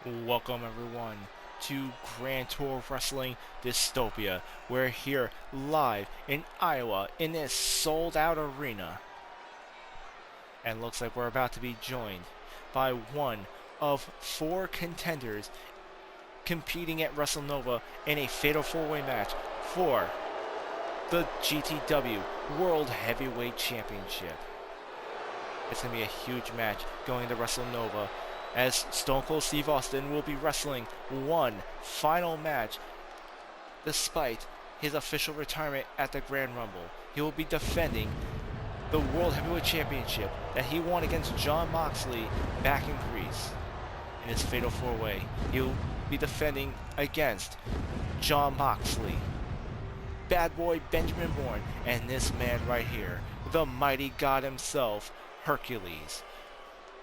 Welcome everyone to Grand Tour Wrestling Dystopia. We're here live in Iowa in this sold out arena. And looks like we're about to be joined by one of four contenders competing at WrestleNova in a fatal four-way match for the GTW World Heavyweight Championship. It's going to be a huge match going to WrestleNova, as Stone Cold Steve Austin will be wrestling one final match despite his official retirement at the Grand Rumble. He will be defending the World Heavyweight Championship that he won against Jon Moxley back in Greece in his Fatal 4-Way. He will be defending against Jon Moxley, Bad Boy Benjamin Bourne, and this man right here, the mighty god himself, Hercules,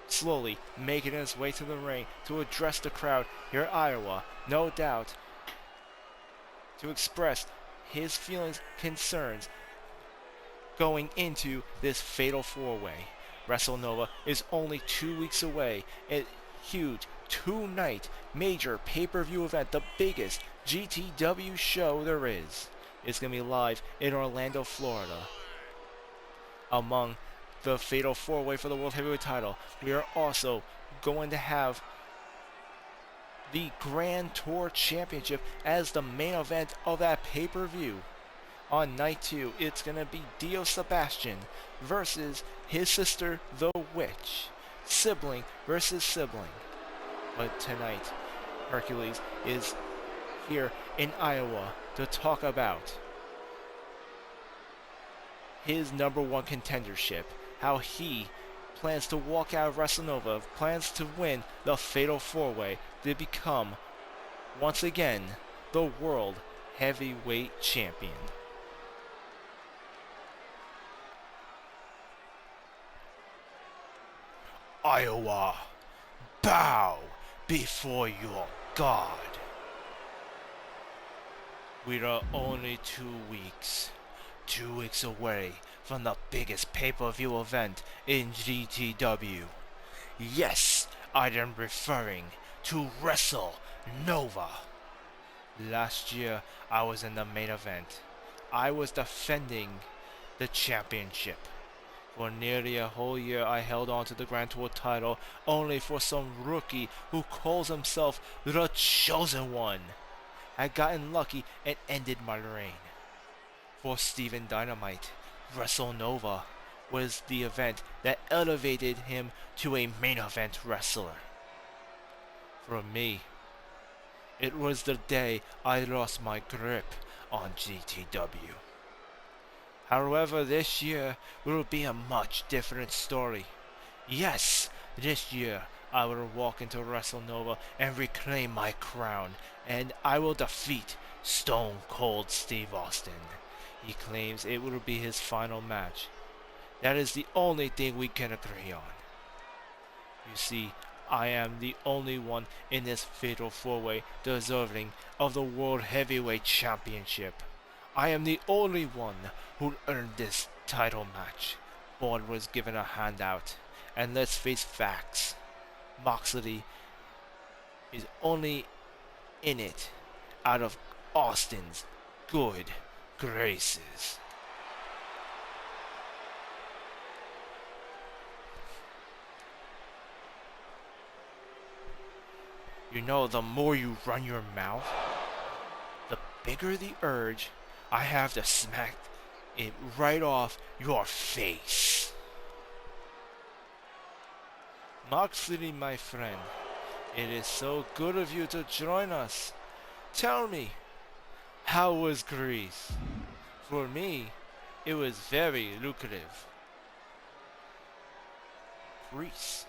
slowly making his way to the ring to address the crowd here in Iowa, no doubt, to express his feelings, concerns going into this fatal four-way. WrestleNova is only 2 weeks away. A huge two-night major pay-per-view event, the biggest GTW show there is. It's going to be live in Orlando, Florida. Among the fatal four-way for the World Heavyweight title, we are also going to have the Grand Tour Championship as the main event of that pay-per-view. On night 2, it's going to be Dio Sebastian versus his sister, the Witch. Sibling versus sibling. But tonight, Hercules is here in Iowa to talk about his number one contendership, how he plans to walk out of WrestleNova, plans to win the Fatal 4-Way to become, once again, the World Heavyweight Champion. Iowa, bow before your God. We are only 2 weeks away from the biggest pay-per-view event in GTW. Yes, I am referring to WrestleNova. Last year, I was in the main event. I was defending the championship. For nearly a whole year, I held on to the Grand Tour title, only for some rookie who calls himself the Chosen One had gotten lucky and ended my reign. For Steven Dynamite, WrestleNova was the event that elevated him to a main event wrestler. For me, it was the day I lost my grip on GTW. However, this year will be a much different story. Yes, this year I will walk into WrestleNova and reclaim my crown, and I will defeat Stone Cold Steve Austin. He claims it will be his final match. That is the only thing we can agree on. You see, I am the only one in this fatal four-way deserving of the World Heavyweight Championship. I am the only one who earned this title match. Bourne was given a handout, and let's face facts. Moxley is only in it out of Austin's good graces. You know, the more you run your mouth, the bigger the urge I have to smack it right off your face. Moxley, my friend, it is so good of you to join us. Tell me, how was Greece? For me, it was very lucrative. Greece?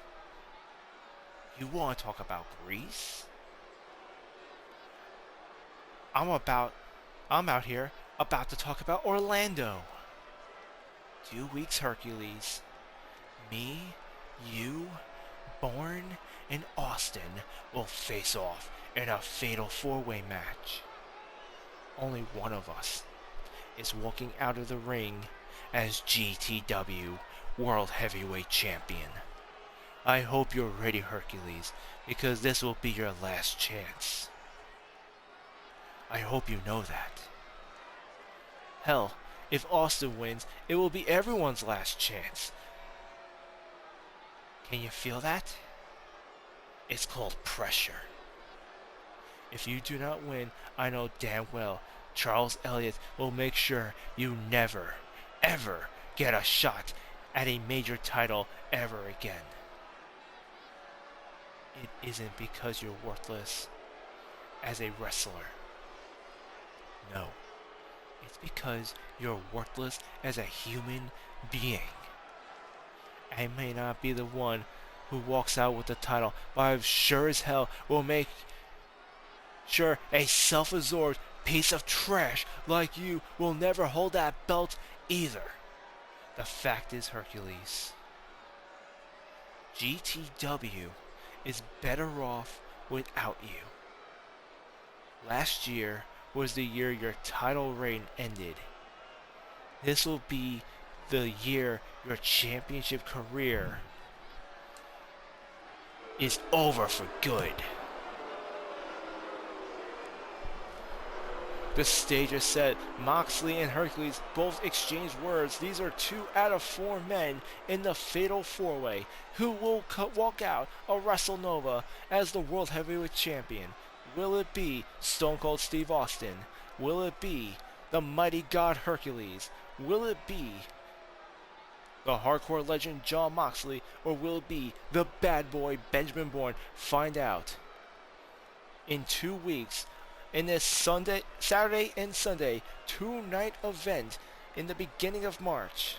You want to talk about Greece? I'm out here about to talk about Orlando. 2 weeks, Hercules. Me, you, Bourne, and Austin will face off in a fatal four-way match. Only one of us is walking out of the ring as GTW World Heavyweight Champion. I hope you're ready, Hercules, because this will be your last chance. I hope you know that. Hell, if Austin wins, it will be everyone's last chance. Can you feel that? It's called pressure. If you do not win, I know damn well Charles Elliott will make sure you never, ever get a shot at a major title ever again. It isn't because you're worthless as a wrestler. No, it's because you're worthless as a human being. I may not be the one who walks out with the title, but I sure as hell will make sure a self-absorbed piece of trash like you will never hold that belt either. The fact is, Hercules, GTW is better off without you. Last year was the year your title reign ended. This will be the year your championship career is over for good. The stage is set. Moxley and Hercules both exchange words. These are 2 out of 4 men in the Fatal 4-Way who will walk out of WrestleNova as the World Heavyweight Champion. Will it be Stone Cold Steve Austin? Will it be the Mighty God Hercules? Will it be the hardcore legend Jon Moxley? Or will it be the bad boy Benjamin Bourne? Find out in 2 weeks. In this Saturday and Sunday 2-night event in the beginning of March.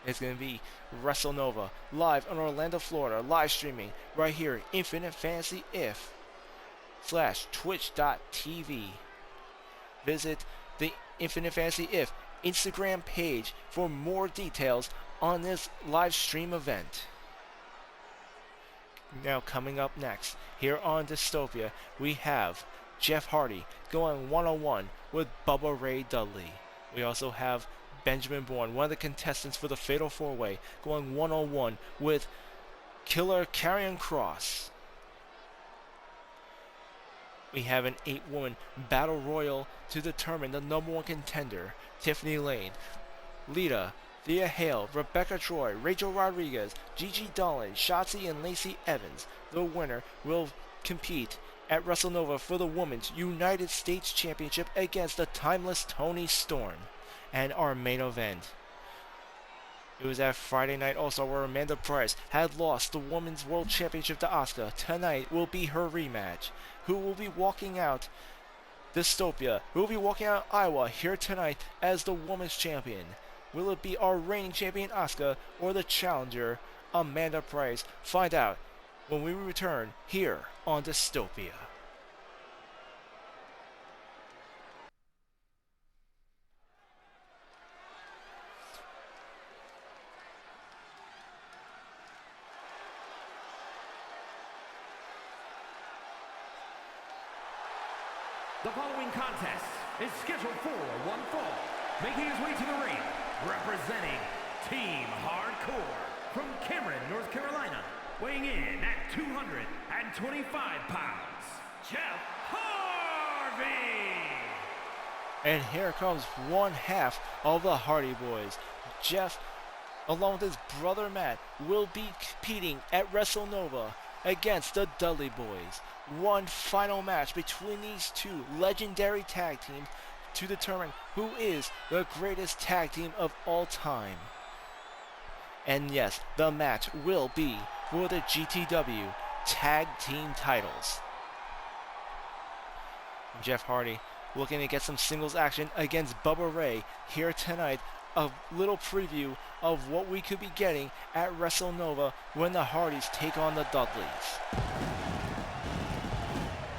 It's going to be WrestleNova live in Orlando, Florida, live streaming right here, Infinite Fantasy If/twitch.tv. Visit the Infinite Fantasy If Instagram page for more details on this live stream event. Now coming up next, here on Dystopia, we have Jeff Hardy going one-on-one with Bubba Ray Dudley. We also have Benjamin Bourne, one of the contestants for the Fatal 4-Way, going one-on-one with Killer Karrion Kross. We have an 8-woman battle royal to determine the number 1 contender. Tiffany Lane, Lita, Thea Hale, Rebecca Troy, Rachel Rodriguez, Gigi Dolan, Shotzi, and Lacey Evans. The winner will compete at WrestleNova for the Women's United States Championship against the timeless Toni Storm. And our main event, it was that Friday night also where Amanda Price had lost the Women's World Championship to Asuka. Tonight will be her rematch. Who will be walking out Dystopia? Who will be walking out Iowa here tonight as the Women's Champion? Will it be our reigning champion Asuka or the challenger Amanda Price? Find out when we return here on Dystopia. The following contest is scheduled for one fall. Making his way to the ring, representing Team Hardcore from Cameron, North Carolina, weighing in at 225 pounds, Jeff Hardy! And here comes one half of the Hardy Boys. Jeff, along with his brother Matt, will be competing at WrestleNova against the Dudley Boys. One final match between these 2 legendary tag teams to determine who is the greatest tag team of all time. And yes, the match will be for the GTW tag team titles. Jeff Hardy looking to get some singles action against Bubba Ray here tonight. A little preview of what we could be getting at WrestleNova when the Hardys take on the Dudleys.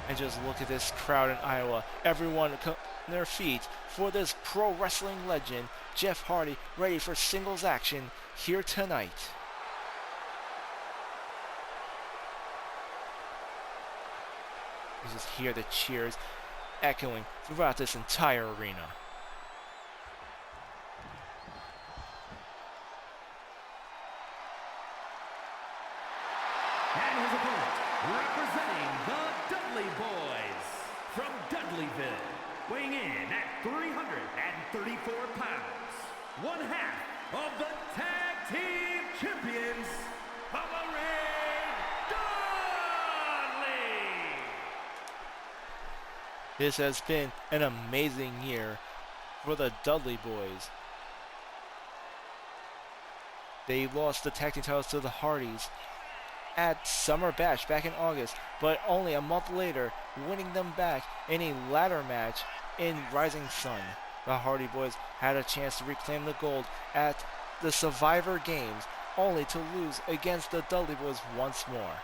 And just look at this crowd in Iowa. Everyone on their feet for this pro wrestling legend, Jeff Hardy, ready for singles action here tonight. You just hear the cheers echoing throughout this entire arena. And his opponent, representing the Dudley Boys, from Dudleyville, weighing in at 334 pounds, one half of the Tag Team Champions, Bubba Ray Dudley. This has been an amazing year for the Dudley Boys. They lost the tag team titles to the Hardys at Summer Bash back in August, but only a month later, winning them back in a ladder match in Rising Sun. The Hardy Boys had a chance to reclaim the gold at the Survivor Games, only to lose against the Dudley Boys once more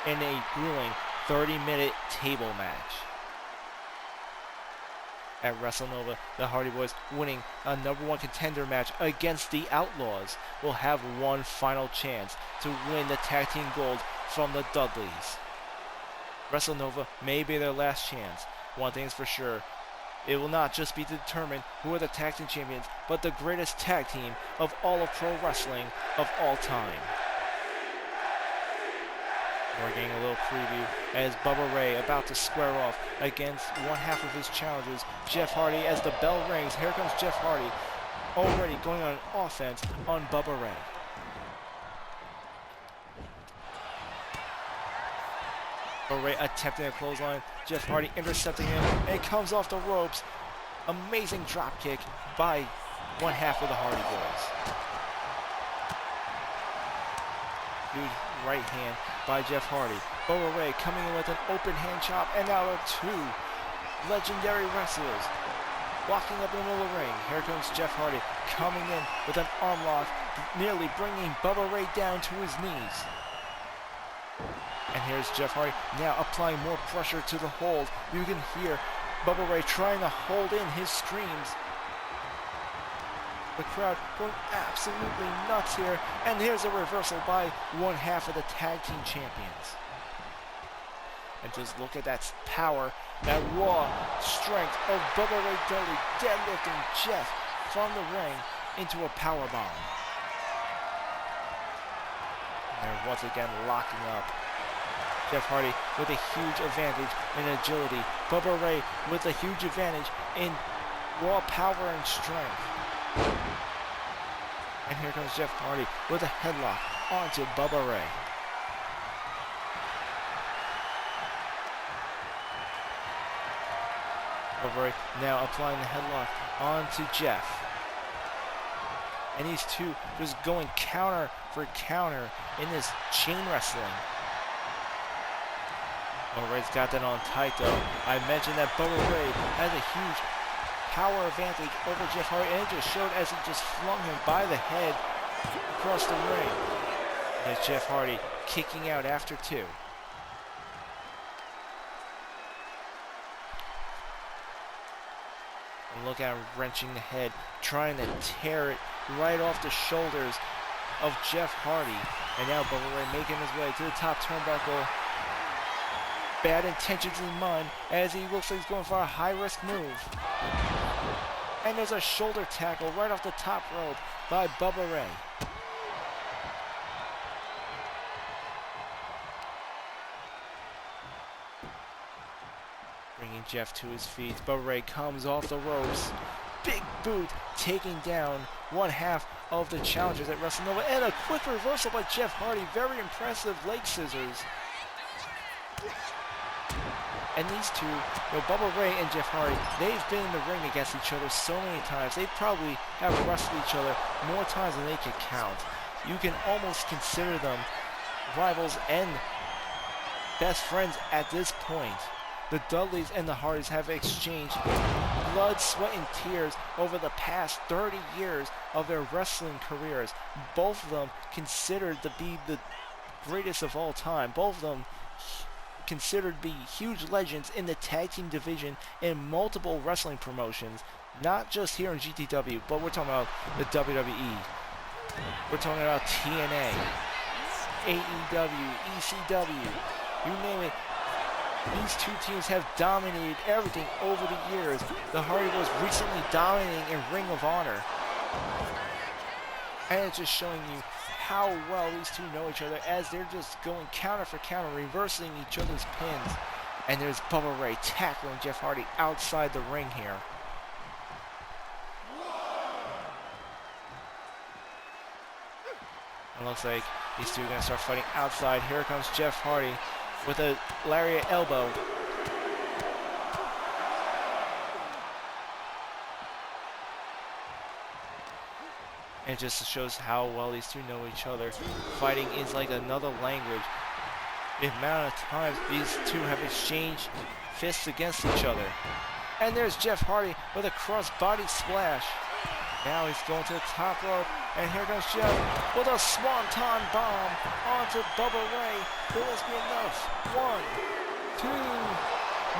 in a grueling 30-minute table match. At WrestleNova, the Hardy Boys, winning a #1 contender match against the Outlaws, will have one final chance to win the tag team gold from the Dudleys. WrestleNova may be their last chance. One thing is for sure, it will not just be to determine who are the tag team champions, but the greatest tag team of all of pro wrestling of all time. We're getting a little preview as Bubba Ray about to square off against one half of his challengers, Jeff Hardy. As the bell rings, here comes Jeff Hardy, already going on offense on Bubba Ray. Bubba Ray attempting a clothesline, Jeff Hardy intercepting him, and it comes off the ropes. Amazing drop kick by one half of the Hardy Boys. Huge right hand by Jeff Hardy. Bubba Ray coming in with an open hand chop, and now the two legendary wrestlers walking up in the middle of the ring. Here comes Jeff Hardy coming in with an arm lock, nearly bringing Bubba Ray down to his knees. And here's Jeff Hardy now applying more pressure to the hold. You can hear Bubba Ray trying to hold in his screams. The crowd going absolutely nuts here, and here's a reversal by one half of the tag team champions. And just look at that power, that raw strength of Bubba Ray Dudley deadlifting Jeff from the ring into a power bomb. And they're once again locking up. Jeff Hardy with a huge advantage in agility. Bubba Ray with a huge advantage in raw power and strength. And here comes Jeff Hardy with a headlock onto Bubba Ray. Bubba Ray now applying the headlock onto Jeff. And these two just going counter for counter in this chain wrestling. Bubba Ray's got that on tight though. I mentioned that Bubba Ray has a huge power advantage over Jeff Hardy, and it just showed as he just flung him by the head across the ring. There's Jeff Hardy kicking out after two. And look at him wrenching the head, trying to tear it right off the shoulders of Jeff Hardy. And now Bubba Ray making his way to the top turnbuckle. Bad intentions in mind as he looks like he's going for a high-risk move. And there's a shoulder tackle right off the top rope by Bubba Ray. Bringing Jeff to his feet. Bubba Ray comes off the ropes. Big boot taking down one half of the challengers at WrestleNova. And a quick reversal by Jeff Hardy. Very impressive leg scissors. And these two, Bubba Ray and Jeff Hardy, they've been in the ring against each other so many times. They probably have wrestled each other more times than they can count. You can almost consider them rivals and best friends at this point. The Dudleys and the Hardys have exchanged blood, sweat, and tears over the past 30 years of their wrestling careers. Both of them considered to be the greatest of all time. Both of them considered to be huge legends in the tag team division in multiple wrestling promotions, not just here in GTW, but we're talking about the WWE. We're talking about TNA, AEW, ECW, you name it. These two teams have dominated everything over the years. The Hardy Boys recently dominating in Ring of Honor. And it's just showing you how well these two know each other as they're just going counter for counter, reversing each other's pins. And there's Bubba Ray tackling Jeff Hardy outside the ring here. It looks like these two are going to start fighting outside. Here comes Jeff Hardy with a lariat elbow. And it just shows how well these two know each other. Fighting is like another language. The amount of times these two have exchanged fists against each other. And there's Jeff Hardy with a cross-body splash. Now he's going to the top rope. And here comes Jeff with a swanton bomb onto Bubba Ray. Will this be enough? 1, 2.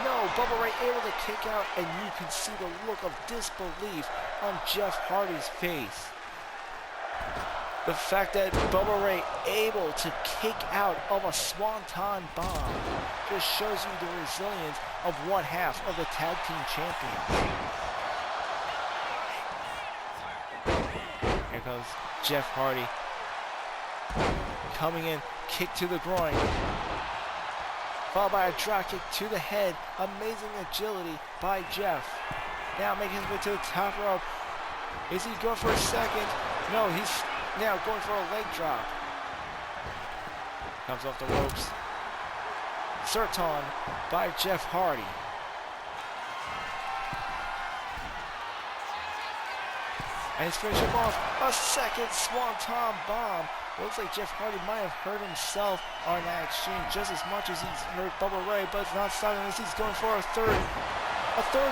No, Bubba Ray able to kick out. And you can see the look of disbelief on Jeff Hardy's face. The fact that Bubba Ray able to kick out of a swanton bomb just shows you the resilience of one half of the tag team champions. Here comes Jeff Hardy coming in, kick to the groin, followed by a drop kick to the head. Amazing agility by Jeff. Now making his way to the top rope. Is he going for a second? No, he's now going for a leg drop. Comes off the ropes. Surton by Jeff Hardy. And he's finishing off a second swanton bomb. Looks like Jeff Hardy might have hurt himself on that exchange just as much as he's hurt Bubba Ray, but it's not stopping as he's going for a third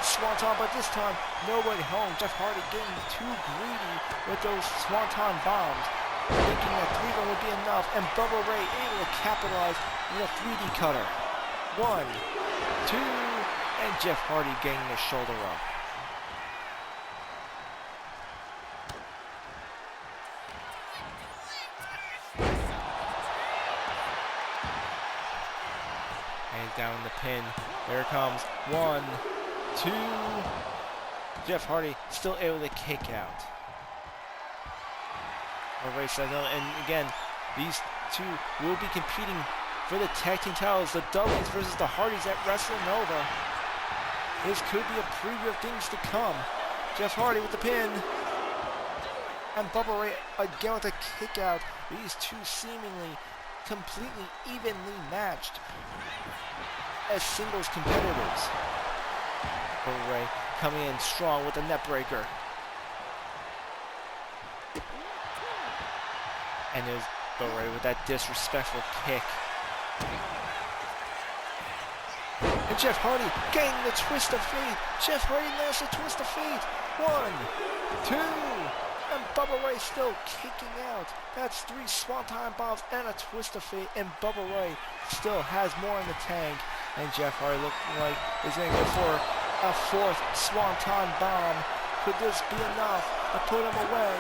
swanton, but this time nobody home. Jeff Hardy getting too greedy with those swanton bombs, thinking that 3 of them would be enough, and Bubba Ray able to capitalize with a 3D cutter. 1, 2, and Jeff Hardy getting the shoulder up. And he's down in the pin. There it comes. 1, 2. Jeff Hardy still able to kick out. Ray says no, and again, these two will be competing for the tag team titles, the Dudleys versus the Hardys at WrestleNova. This could be a preview of things to come. Jeff Hardy with the pin, and Bubba Ray again with a kick out. These two seemingly completely evenly matched as singles competitors. Bubba Ray coming in strong with a net breaker. And there's Bubba Ray with that disrespectful kick. And Jeff Hardy getting the twist of fate. Jeff Hardy lands the twist of fate. 1, 2, and Bubba Ray still kicking out. That's 3 swanton bombs and a twist of fate, and Bubba Ray still has more in the tank. And Jeff Hardy looking like he's going to go for a 4th swanton bomb. Could this be enough to put him away?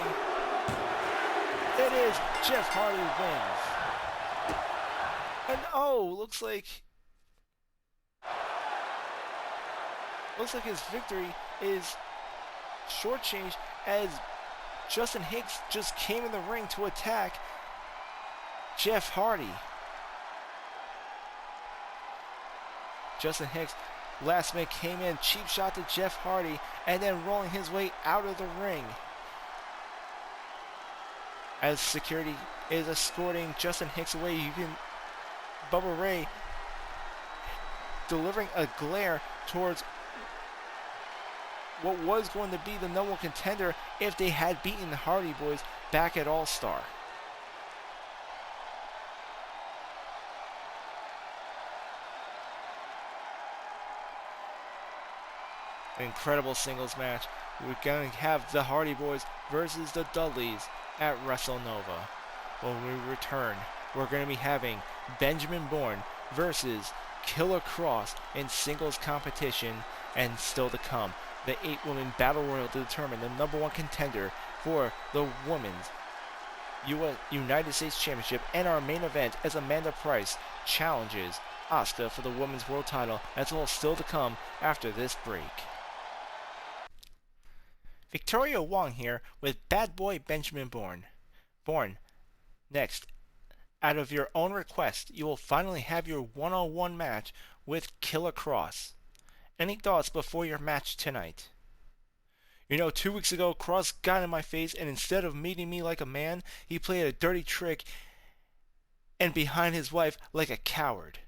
It is. Jeff Hardy wins. And looks like his victory is shortchanged as Justin Hicks just came in the ring to attack Jeff Hardy. Justin Hicks, last minute, came in, cheap shot to Jeff Hardy, and then rolling his way out of the ring. As security is escorting Justin Hicks away, you can Bubba Ray delivering a glare towards what was going to be the number 1 contender if they had beaten the Hardy Boys back at All-Star. An incredible singles match. We're going to have the Hardy Boys versus the Dudleys at WrestleNova. When we return, we're going to be having Benjamin Bourne versus Killer Cross in singles competition, and still to come, the 8-woman Battle Royal to determine the number 1 contender for the Women's United States Championship, and our main event as Amanda Price challenges Asuka for the Women's World Title. That's all still to come after this break. Victoria Wong here with Bad Boy Benjamin Bourne. Bourne, Next, out of your own request, you will finally have your one-on-one match with Killer Cross. Any thoughts before your match tonight? 2 weeks ago, Cross got in my face, and instead of meeting me like a man, he played a dirty trick and behind his wife like a coward.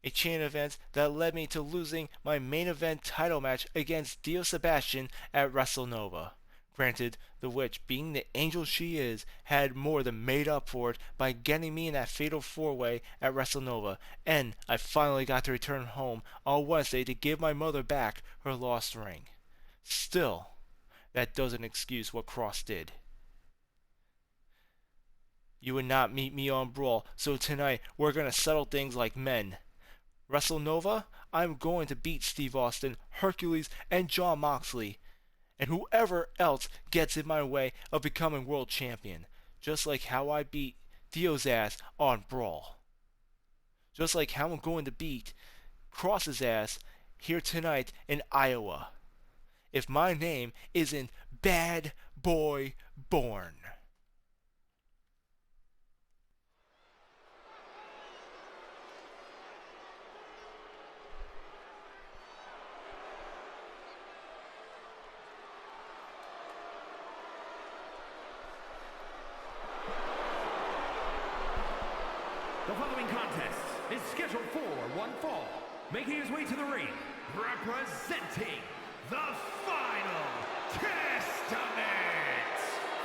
A chain of events that led me to losing my main event title match against Dio Sebastian at WrestleNova. Granted, the witch, being the angel she is, had more than made up for it by getting me in that fatal 4-way at WrestleNova, and I finally got to return home on Wednesday to give my mother back her lost ring. Still, that doesn't excuse what Cross did. You would not meet me on Brawl, so tonight we're gonna settle things like men. WrestleNova, I'm going to beat Steve Austin, Hercules, and Jon Moxley, and whoever else gets in my way of becoming world champion, just like how I beat Dio's ass on Brawl. Just like how I'm going to beat Cross's ass here tonight in Iowa, if my name isn't Bad Boy Born. The following contest is scheduled for one fall. Making his way to the ring, representing the final Testament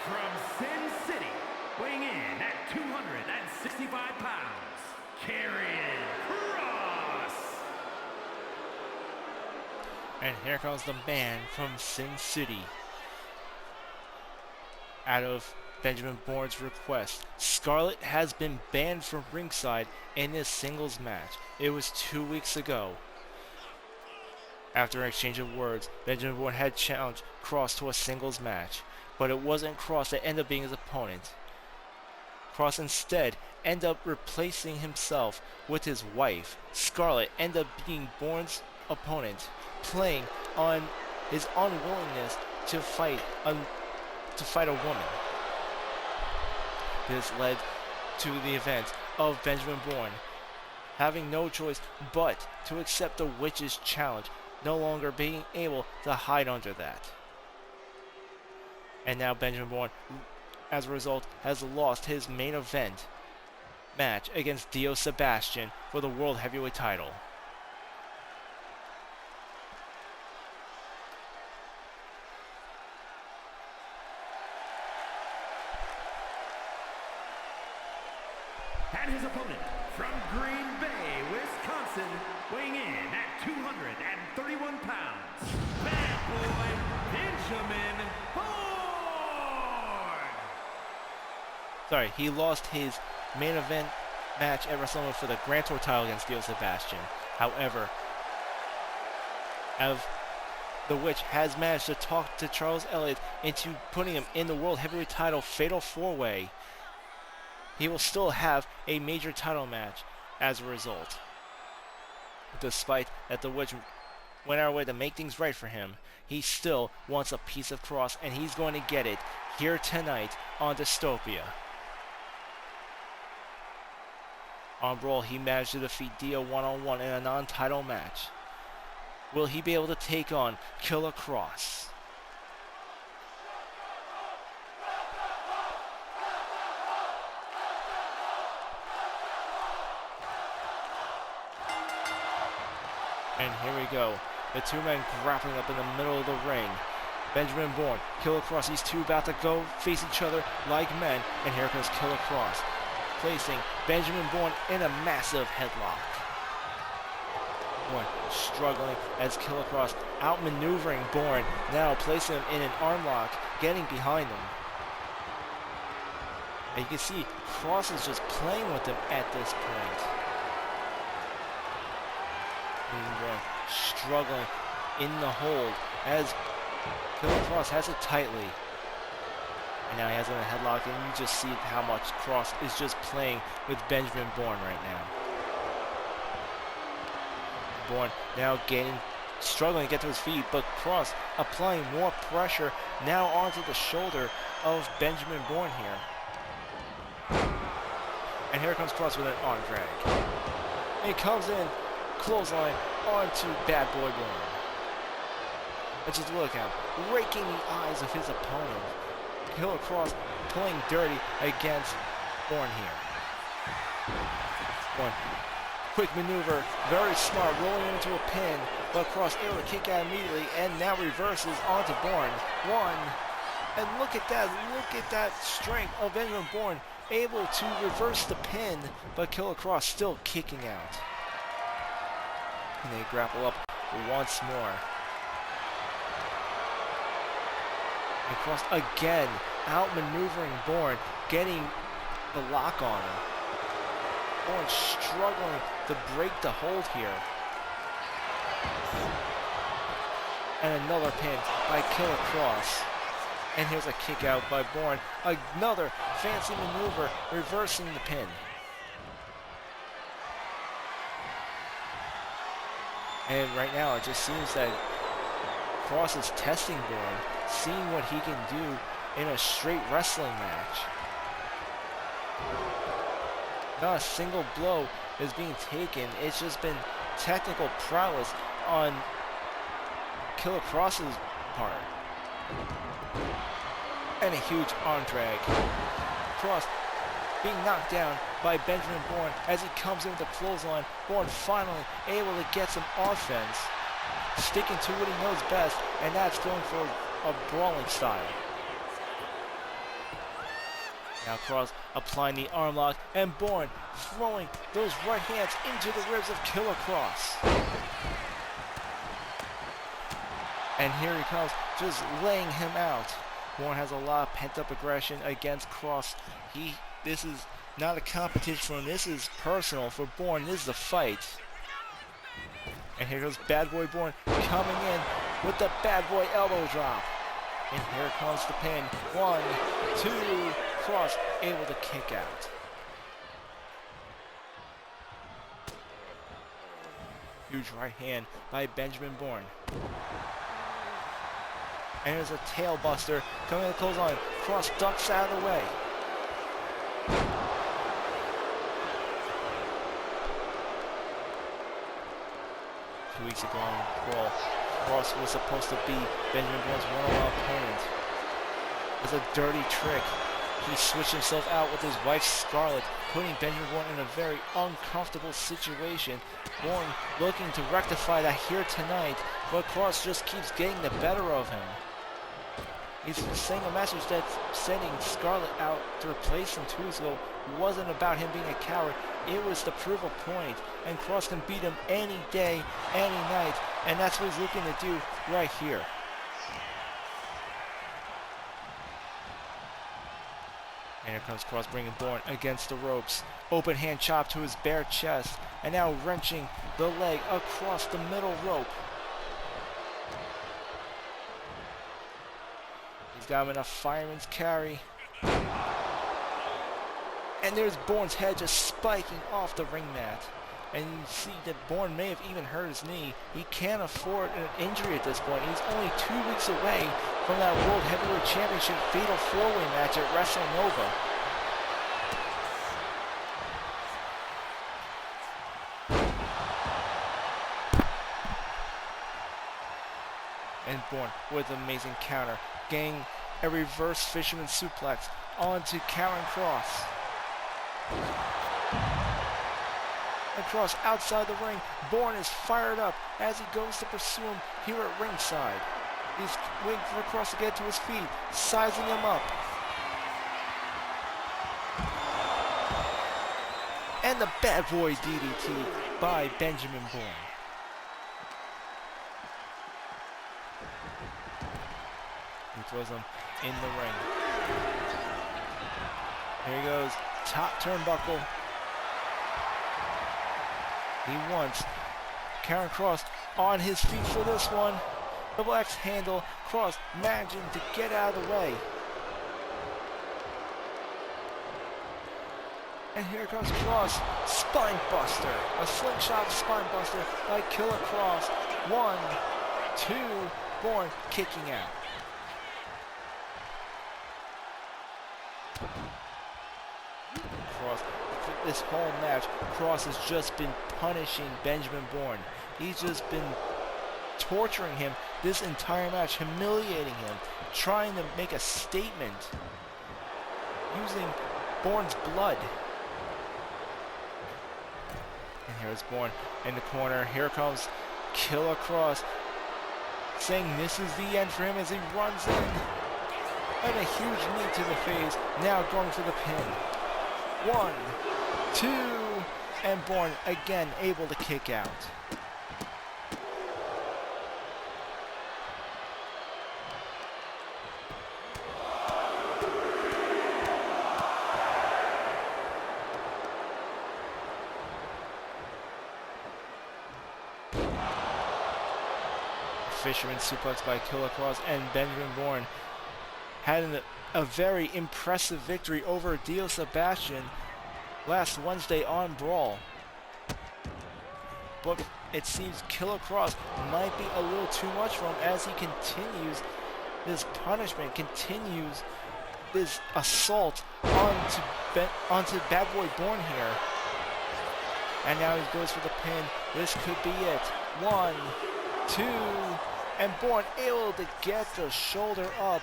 from Sin City, weighing in at 265 pounds, Karrion Kross. And here comes the man from Sin City. Out of Benjamin Bourne's request, Scarlett has been banned from ringside in this singles match. It was 2 weeks ago. After an exchange of words, Benjamin Bourne had challenged Kross to a singles match, but it wasn't Kross that ended up being his opponent. Kross instead ended up replacing himself with his wife. Scarlett ended up being Bourne's opponent, playing on his unwillingness to fight a woman. This led to the event of Benjamin Bourne having no choice but to accept the witch's challenge, no longer being able to hide under that. And now Benjamin Bourne, as a result, has lost his main event match against Dio Sebastian for the World Heavyweight title. And his opponent from Green Bay, Wisconsin, weighing in at 231 pounds, Bad Boy Benjamin Bourne. Sorry, he lost his main event match at WrestleMania for the Grand Tour title against Dio Sebastian. However, the Witch has managed to talk to Charles Elliott into putting him in the World Heavyweight title Fatal 4-Way. He will still have a major title match as a result. Despite that the Witch went our way to make things right for him, he still wants a piece of Kross, and he's going to get it here tonight on Dystopia. On Brawl, he managed to defeat Dio one-on-one in a non-title match. Will he be able to take on Killer Kross? And here we go. The two men grappling up in the middle of the ring. Benjamin Bourne, Killer Kross, these two about to go face each other like men. And here comes Killer Kross, placing Benjamin Bourne in a massive headlock. Bourne struggling as Killer Kross outmaneuvering Bourne, now placing him in an arm lock, getting behind him. And you can see Kross is just playing with him at this point. Bourne struggling in the hold as Killer Kross has it tightly. And now he has him in a headlock, and you just see how much Kross is just playing with Benjamin Bourne right now. Bourne now gaining struggling to get to his feet, but Cross applying more pressure now onto the shoulder of Benjamin Bourne here. And here comes Cross with an arm drag. And he comes in, clothesline onto Bad Boy Bourne. And just look at him, raking the eyes of his opponent. Killer Cross playing dirty against Bourne here. Bourne, quick maneuver, very smart, rolling into a pin, but Cross able to kick out immediately, and now reverses onto Bourne. One, and look at that strength of Benjamin Bourne, able to reverse the pin, but Killer Cross still kicking out. And they grapple up once more. And Cross again outmaneuvering Bourne, getting the lock on him. Bourne struggling to break the hold here. And another pin by Killer Cross. And here's a kick out by Bourne. Another fancy maneuver, reversing the pin. And right now it just seems that Cross is testing Bourne, seeing what he can do in a straight wrestling match. Not a single blow is being taken. It's just been technical prowess on Killer Cross's part. And a huge arm drag. Cross being knocked down by Benjamin Bourne as he comes in with the clothesline. Bourne finally able to get some offense, sticking to what he knows best, and that's going for a brawling style. Now Cross applying the arm lock, and Bourne throwing those right hands into the ribs of Killer Cross. And here he comes, just laying him out. Bourne has a lot of pent-up aggression against Cross. This is not a competition for him. This is personal for Bourne. This is a fight. And here goes Bad Boy Bourne coming in with the Bad Boy elbow drop. And here comes the pin. 1, 2, Cross able to kick out. Huge right hand by Benjamin Bourne. And there's a tail buster coming to the clothesline. Cross ducks out of the way. 2 weeks ago on Brawl, Cross was supposed to be Benjamin Bourne's one-on-one opponent. It was a dirty trick. He switched himself out with his wife Scarlett, putting Benjamin Bourne in a very uncomfortable situation. Bourne looking to rectify that here tonight, but Cross just keeps getting the better of him. He's saying a message that sending Scarlett out to replace him 2 weeks ago wasn't about him being a coward. It was to prove a point, and Cross can beat him any day, any night, and that's what he's looking to do right here. And here comes Cross bringing Bourne against the ropes. Open hand chop to his bare chest, and now wrenching the leg across the middle rope. He's got him in a fireman's carry. And there's Bourne's head just spiking off the ring mat. And you see that Bourne may have even hurt his knee. He can't afford an injury at this point. He's only 2 weeks away from that World Heavyweight Championship Fatal 4-Way match at WrestleNova. And Bourne with an amazing counter, getting a reverse fisherman suplex onto Karen Cross. And Cross outside the ring. Bourne is fired up as he goes to pursue him here at ringside. He's waiting for Cross to get to his feet, sizing him up. And the Bad Boy DDT by Benjamin Bourne. He throws him in the ring. Here he goes, top turnbuckle. He wants Karen Cross on his feet for this one. Double X handle, Cross managing to get out of the way. And here comes Cross, spine buster. A slingshot spine buster by Killer Cross. 1, 2, Bourne kicking out. Cross, this whole match, Cross has just been punishing Benjamin Bourne. He's just been torturing him this entire match, humiliating him, trying to make a statement, using Bourne's blood. And here's Bourne in the corner. Here comes Killer Cross, saying this is the end for him as he runs in. And a huge knee to the face, now going for the pin. 1, 2, and Bourne again able to kick out. Fisherman suplex by Killer Cross, and Benjamin Bourne had a very impressive victory over Dio Sebastian last Wednesday on Brawl. But it seems Killer Cross might be a little too much for him as he continues this punishment, continues this assault onto Bad Boy Bourne here. And now he goes for the pin. This could be it. 1, 2, and Bourne able to get the shoulder up.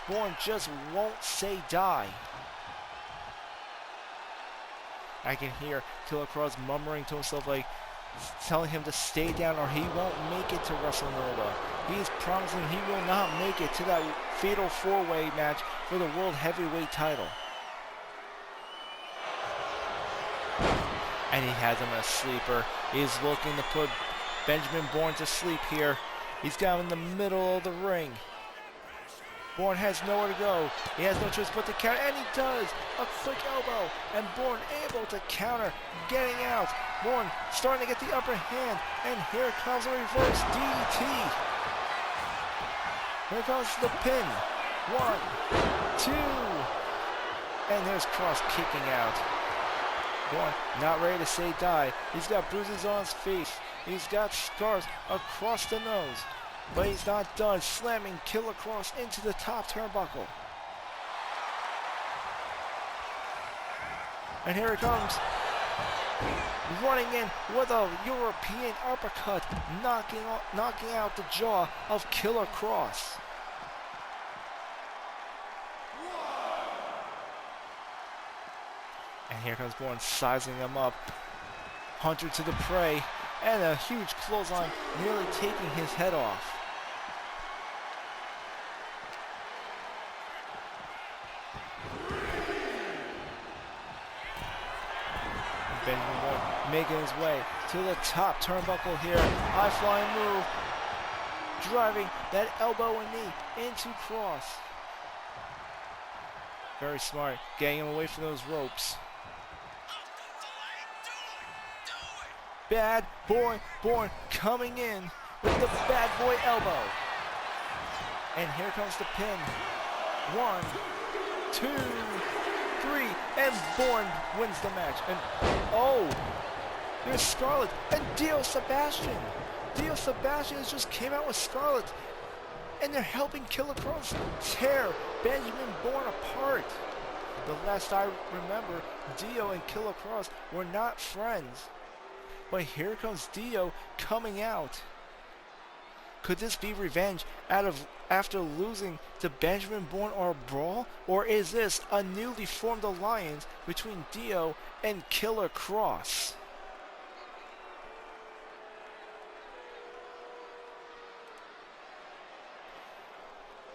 Bourne just won't say die. I can hear Killer Cross murmuring to himself, like telling him to stay down or he won't make it to WrestleNova. He's promising he will not make it to that fatal 4-way match for the World Heavyweight title. And he has him in a sleeper. He's looking to put Benjamin Bourne to sleep here. He's got him in the middle of the ring. Bourne has nowhere to go. He has no choice but to counter, and he does. A quick elbow, and Bourne able to counter, getting out. Bourne starting to get the upper hand, and here comes a reverse DDT. Here comes the pin. 1, 2, and there's Cross kicking out. Bourne not ready to say die. He's got bruises on his face. He's got scars across the nose. But he's not done, slamming Killer Cross into the top turnbuckle. And here it comes. Running in with a European uppercut, knocking out the jaw of Killer Cross. And here comes Bourne, sizing him up. Hunter to the prey, and a huge clothesline, nearly taking his head off. And Benjamin Bourne making his way to the top turnbuckle here. High flying move, driving that elbow and knee into Cross. Very smart, getting him away from those ropes. Bad Boy Bourne coming in with the Bad Boy elbow. And here comes the pin. 1, 2, 3, and Bourne wins the match. And oh, there's Scarlett and Dio Sebastian. Dio Sebastian just came out with Scarlett, and they're helping Killer Cross tear Benjamin Bourne apart. The last I remember, Dio and Killer Cross were not friends. But here comes Dio coming out. Could this be revenge after losing to Benjamin Bourne or a brawl? Or is this a newly formed alliance between Dio and Killer Cross?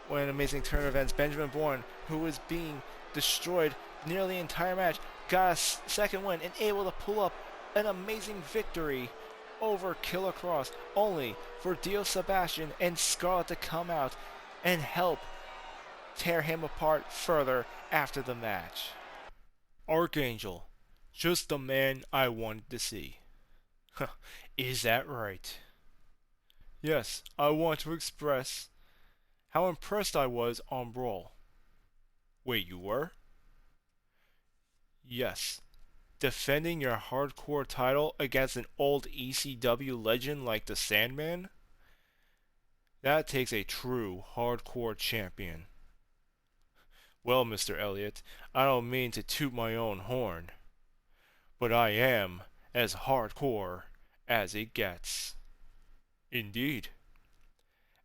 What an amazing turn of events. Benjamin Bourne, who was being destroyed nearly the entire match, got a second win and able to pull up an amazing victory over Killer Cross, only for Dio Sebastian and Scarlett to come out and help tear him apart further after the match. Archangel, just the man I wanted to see. Is that right? Yes, I want to express how impressed I was on Brawl. Wait, you were? Yes. Defending your hardcore title against an old ECW legend like the Sandman? That takes a true hardcore champion. Well, Mr. Elliott, I don't mean to toot my own horn, but I am as hardcore as it gets. Indeed.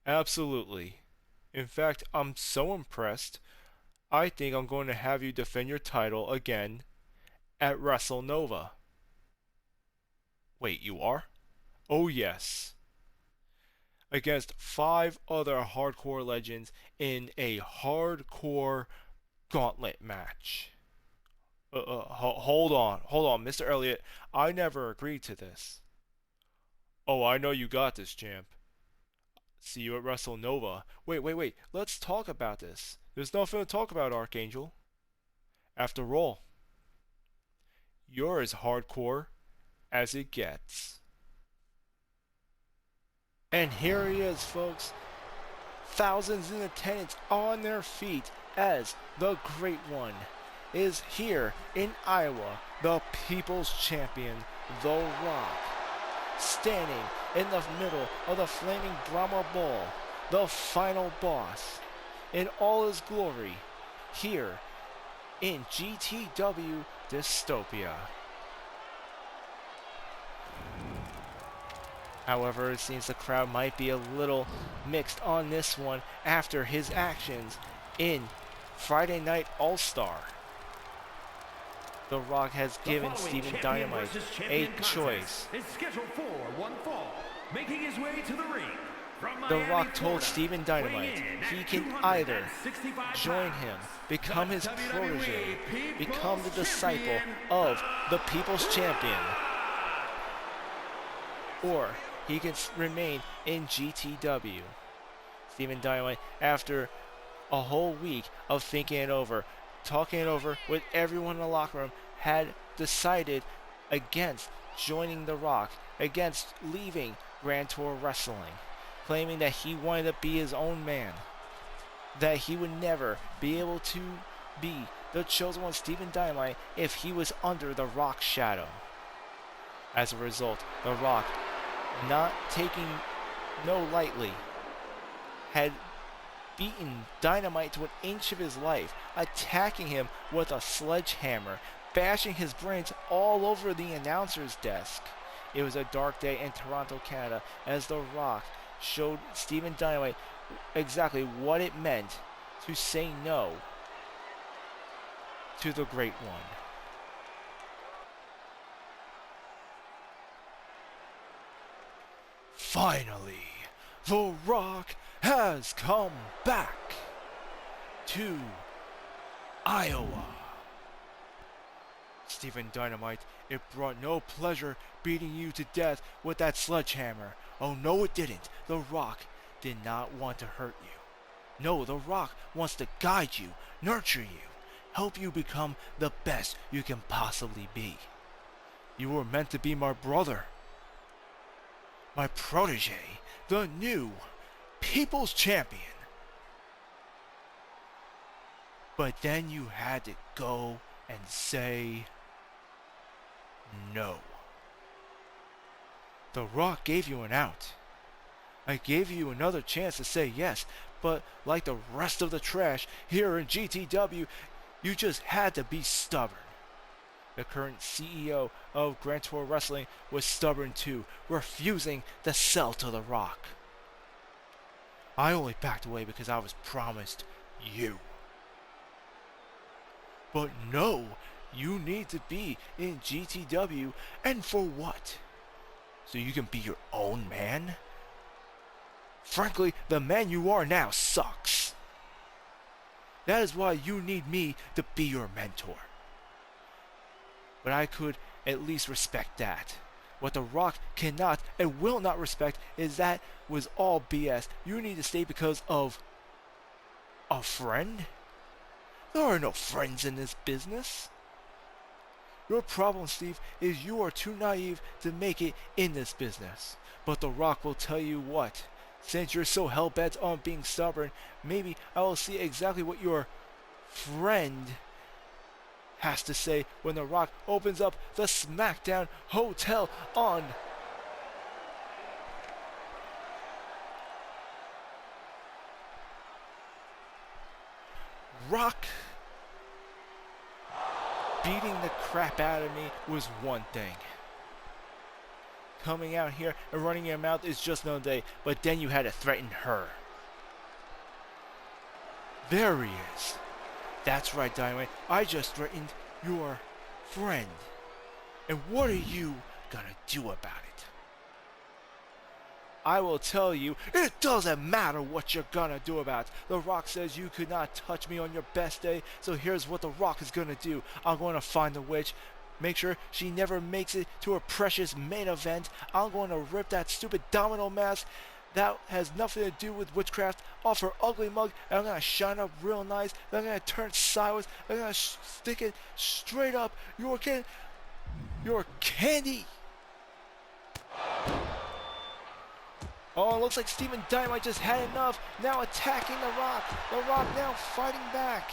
Absolutely. In fact, I'm so impressed, I think I'm going to have you defend your title again at WrestleNova. Wait, you are? Oh, yes. Against 5 other hardcore legends in a hardcore gauntlet match. Hold on, Mr. Elliott. I never agreed to this. Oh, I know you got this, champ. See you at WrestleNova. Wait. Let's talk about this. There's nothing to talk about, Archangel. After all, you're as hardcore as it gets. And here he is, folks. Thousands in attendance on their feet as the Great One is here in Iowa, the People's Champion, The Rock, standing in the middle of the flaming Brahma Bull, the final boss, in all his glory, here in GTW Dystopia. However, it seems the crowd might be a little mixed on this one after his actions in Friday Night All-Star. The Rock has given Steven Dynamite a choice. Is scheduled for one fall, making his way to the ring. The Rock told Steven Dynamite he can either join him, become his protege, become the disciple of the People's Champion, or he can remain in GTW. Steven Dynamite, after a whole week of thinking it over, talking it over with everyone in the locker room, had decided against joining The Rock, against leaving Grand Tour Wrestling, claiming that he wanted to be his own man, that he would never be able to be the chosen one, Steven Dynamite, if he was under The Rock's shadow. As a result, The Rock, not taking no lightly, had beaten Dynamite to an inch of his life, attacking him with a sledgehammer, bashing his brains all over the announcer's desk. It was a dark day in Toronto, Canada, as The Rock showed Steven Dynamite exactly what it meant to say no to the Great One. Finally, The Rock has come back to Iowa. Steven Dynamite, it brought no pleasure beating you to death with that sledgehammer. Oh no, it didn't. The Rock did not want to hurt you. No, The Rock wants to guide you, nurture you, help you become the best you can possibly be. You were meant to be my brother, my protege, the new People's Champion. But then you had to go and say no. The Rock gave you an out. I gave you another chance to say yes, but like the rest of the trash here in GTW, you just had to be stubborn. The current CEO of Grand Tour Wrestling was stubborn too, refusing to sell to The Rock. I only backed away because I was promised you. But no, you need to be in GTW, and for what? So you can be your own man? Frankly, the man you are now sucks. That is why you need me to be your mentor. But I could at least respect that. What The Rock cannot and will not respect is that was all BS. You need to stay because of a friend? There are no friends in this business. Your problem, Steve, is you are too naive to make it in this business. But The Rock will tell you what. Since you're so hell-bent on being stubborn, maybe I will see exactly what your friend has to say when The Rock opens up the SmackDown Hotel on Rock beating the crap out of me was one thing. Coming out here and running your mouth is just another day, but then you had to threaten her. There he is. That's right, Dynamite. I just threatened your friend. And what are you gonna do about it? I will tell you, it doesn't matter what you're gonna do about it. The Rock says you could not touch me on your best day, so here's what The Rock is gonna do. I'm gonna find the witch, make sure she never makes it to her precious main event. I'm going to rip that stupid domino mask that has nothing to do with witchcraft off her ugly mug, and I'm going to shine up real nice, and I'm going to turn sideways, I'm going to stick it straight up your candy. Oh, it looks like Steven Dynamite just had enough, now attacking The Rock. The Rock now fighting back.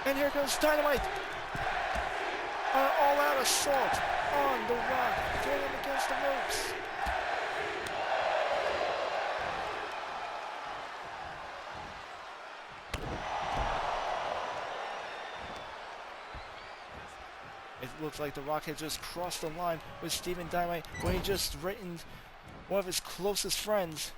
And here comes Dynamite. An all-out assault on The Rock, throwing him against the ropes. It looks like The Rock had just crossed the line with Steven Dynamite when he just threatened one of his closest friends.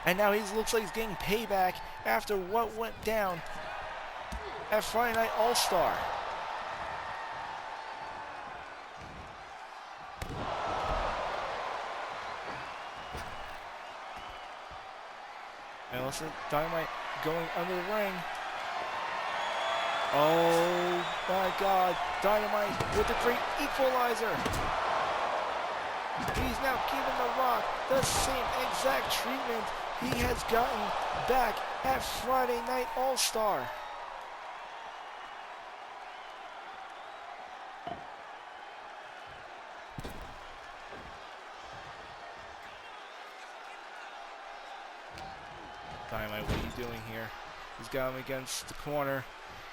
And now he looks like he's getting payback after what went down at Friday Night All-Star. And listen, Dynamite going under the ring. Oh my God, Dynamite with the great equalizer. He's now giving The Rock the same exact treatment he has gotten back at Friday Night All-Star. Dynamite, what are you doing here? He's got him against the corner.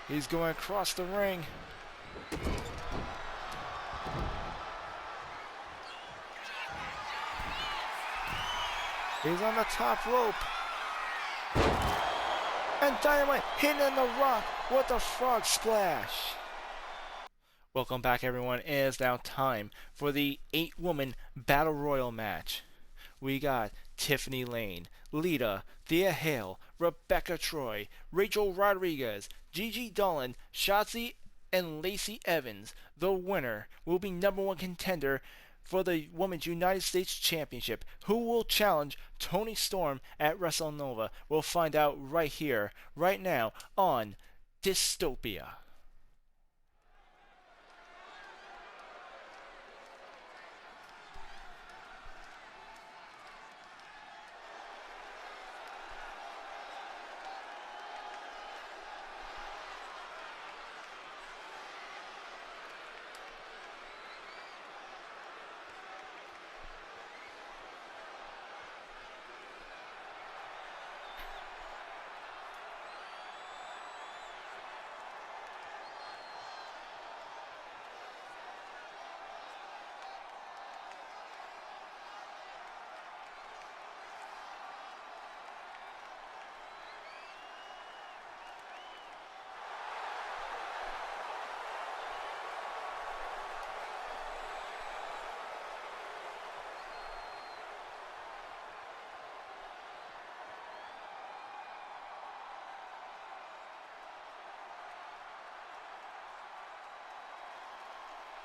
He's going across the ring. He's on the top rope. And Dynamite hitting The Rock with a frog splash. Welcome back, everyone. It is now time for the 8-woman Battle Royal match. We got Tiffany Lane, Lita, Thea Hale, Rebecca Troy, Rachel Rodriguez, Gigi Dolan, Shotzi, and Lacey Evans. The winner will be #1 contender for the Women's United States Championship. Who will challenge Toni Storm at WrestleNova? We'll find out right here, right now, on Dystopia.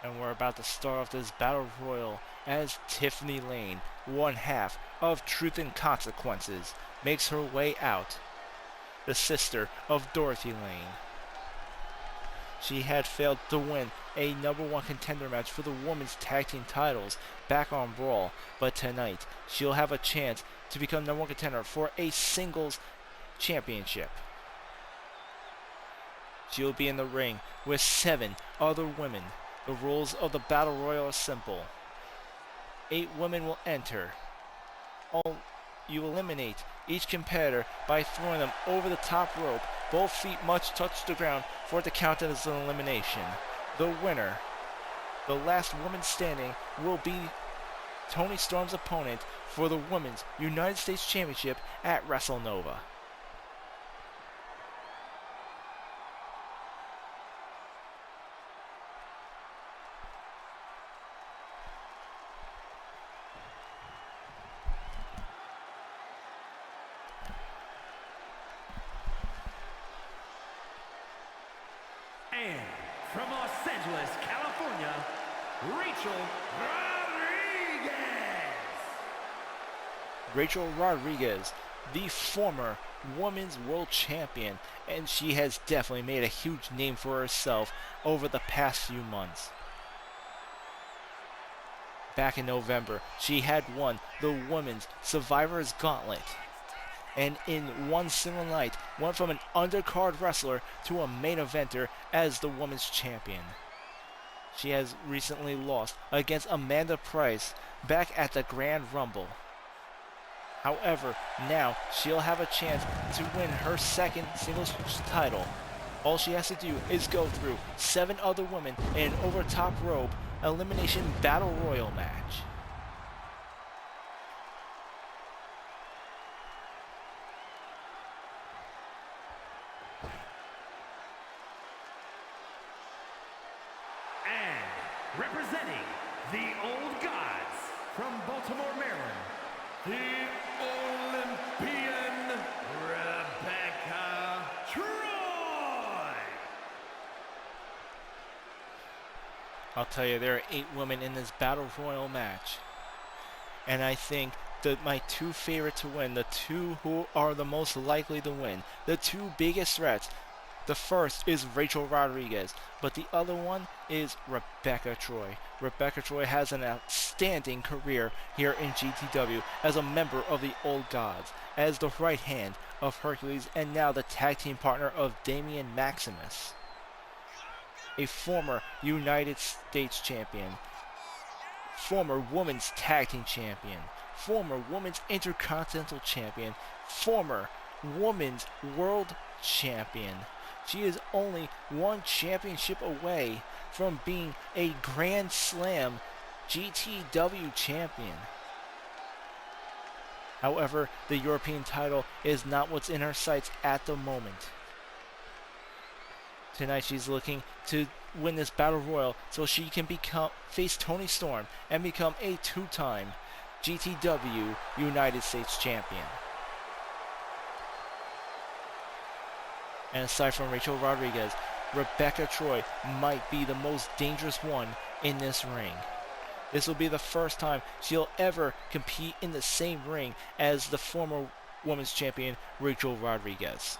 And we're about to start off this Battle Royal as Tiffany Lane, one half of Truth and Consequences, makes her way out. The sister of Dorothy Lane. She had failed to win a #1 contender match for the women's tag team titles back on Brawl, but tonight she'll have a chance to become #1 contender for a singles championship. She'll be in the ring with 7 other women. The rules of the Battle Royal are simple. 8 women will enter. You eliminate each competitor by throwing them over the top rope. Both feet must touch the ground for it to count as an elimination. The winner, the last woman standing, will be Toni Storm's opponent for the Women's United States Championship at WrestleNova. And from Los Angeles, California, Rachel Rodriguez. Rachel Rodriguez, the former Women's World Champion, and she has definitely made a huge name for herself over the past few months. Back in November, she had won the Women's Survivor's Gauntlet, and in one single night went from an undercard wrestler to a main eventer as the Women's Champion. She has recently lost against Amanda Price back at the Grand Rumble. However, now she'll have a chance to win her second singles title. All she has to do is go through 7 other women in an over top rope elimination battle royal match. And representing the Old Gods from Baltimore, Maryland, the Olympian Rebecca Troy. I'll tell you, there are 8 women in this battle royal match. And I think that my 2 favorite to win, the 2 who are the most likely to win, the 2 biggest threats, the first is Rachel Rodriguez, but the other one is Rebecca Troy. Rebecca Troy has an outstanding career here in GTW as a member of the Old Gods, as the right hand of Hercules, and now the tag team partner of Damian Maximus. A former United States champion, former women's tag team champion, former women's intercontinental champion, former women's world champion. She is only one championship away from being a Grand Slam GTW champion. However, the European title is not what's in her sights at the moment. Tonight she's looking to win this battle royal so she can face Toni Storm and become a 2-time GTW United States champion. And aside from Rachel Rodriguez, Rebecca Troy might be the most dangerous one in this ring. This will be the first time she'll ever compete in the same ring as the former women's champion Rachel Rodriguez.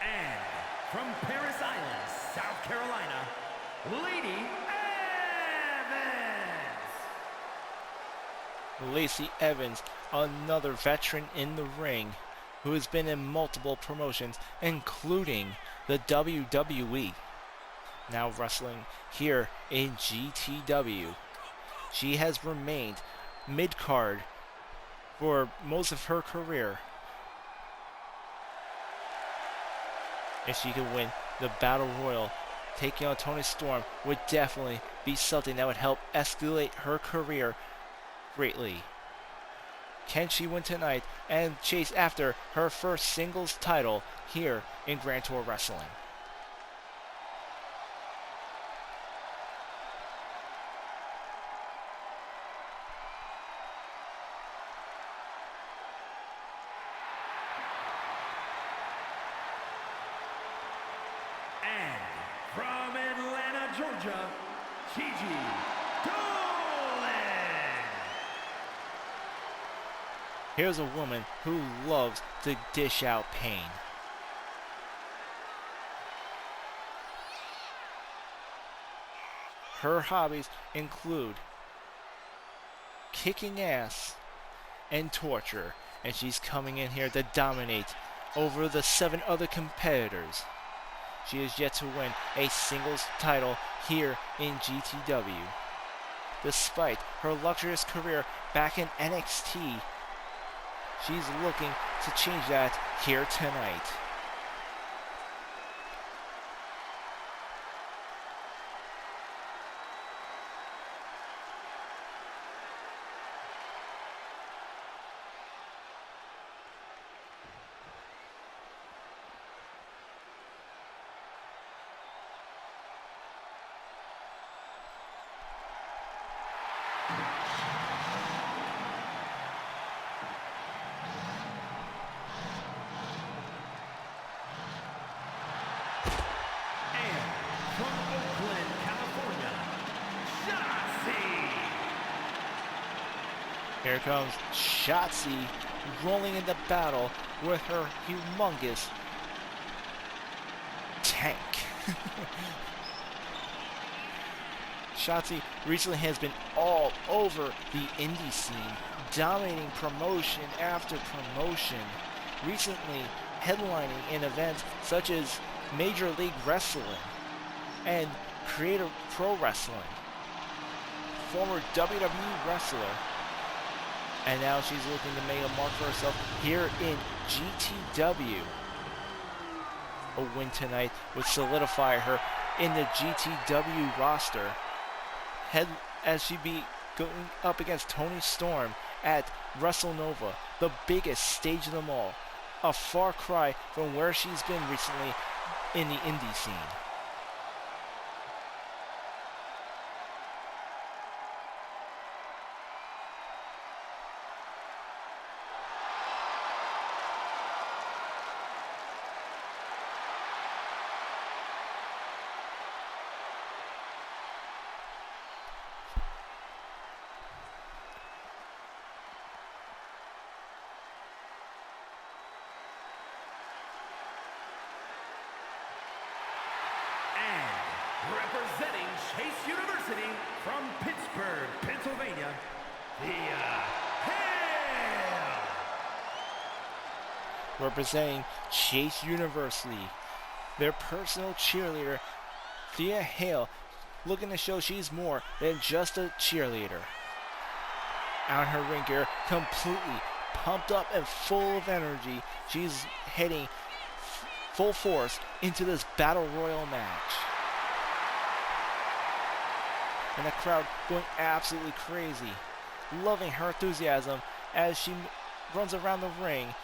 And from Paris Island, South Carolina, Lady Evans. Lacey Evans, another veteran in the ring, who has been in multiple promotions, including the WWE. Now wrestling here in GTW. She has remained mid-card for most of her career. If she could win the Battle Royal, taking on Toni Storm would definitely be something that would help escalate her career greatly. Can she win tonight and chase after her first singles title here in Grand Tour Wrestling? And from Atlanta, Georgia, Gigi Dolan. Here's a woman who loves to dish out pain. Her hobbies include kicking ass and torture, and she's coming in here to dominate over the 7 other competitors. She is yet to win a singles title here in GTW. Despite her luxurious career back in NXT, she's looking to change that here tonight. Here comes Shotzi rolling into battle with her humongous tank. Shotzi recently has been all over the indie scene, dominating promotion after promotion. Recently headlining in events such as Major League Wrestling and Creative Pro Wrestling. Former WWE wrestler. And now she's looking to make a mark for herself here in GTW. A win tonight would solidify her in the GTW roster. As she'd be going up against Toni Storm at WrestleNova, the biggest stage of them all. A far cry from where she's been recently in the indie scene. Representing Chase University from Pittsburgh, Pennsylvania, Thea Hale. Representing Chase University, their personal cheerleader, Thea Hale, looking to show she's more than just a cheerleader. Out in her ring gear, completely pumped up and full of energy, she's heading full force into this Battle Royal match. And the crowd going absolutely crazy, loving her enthusiasm as she runs around the ring,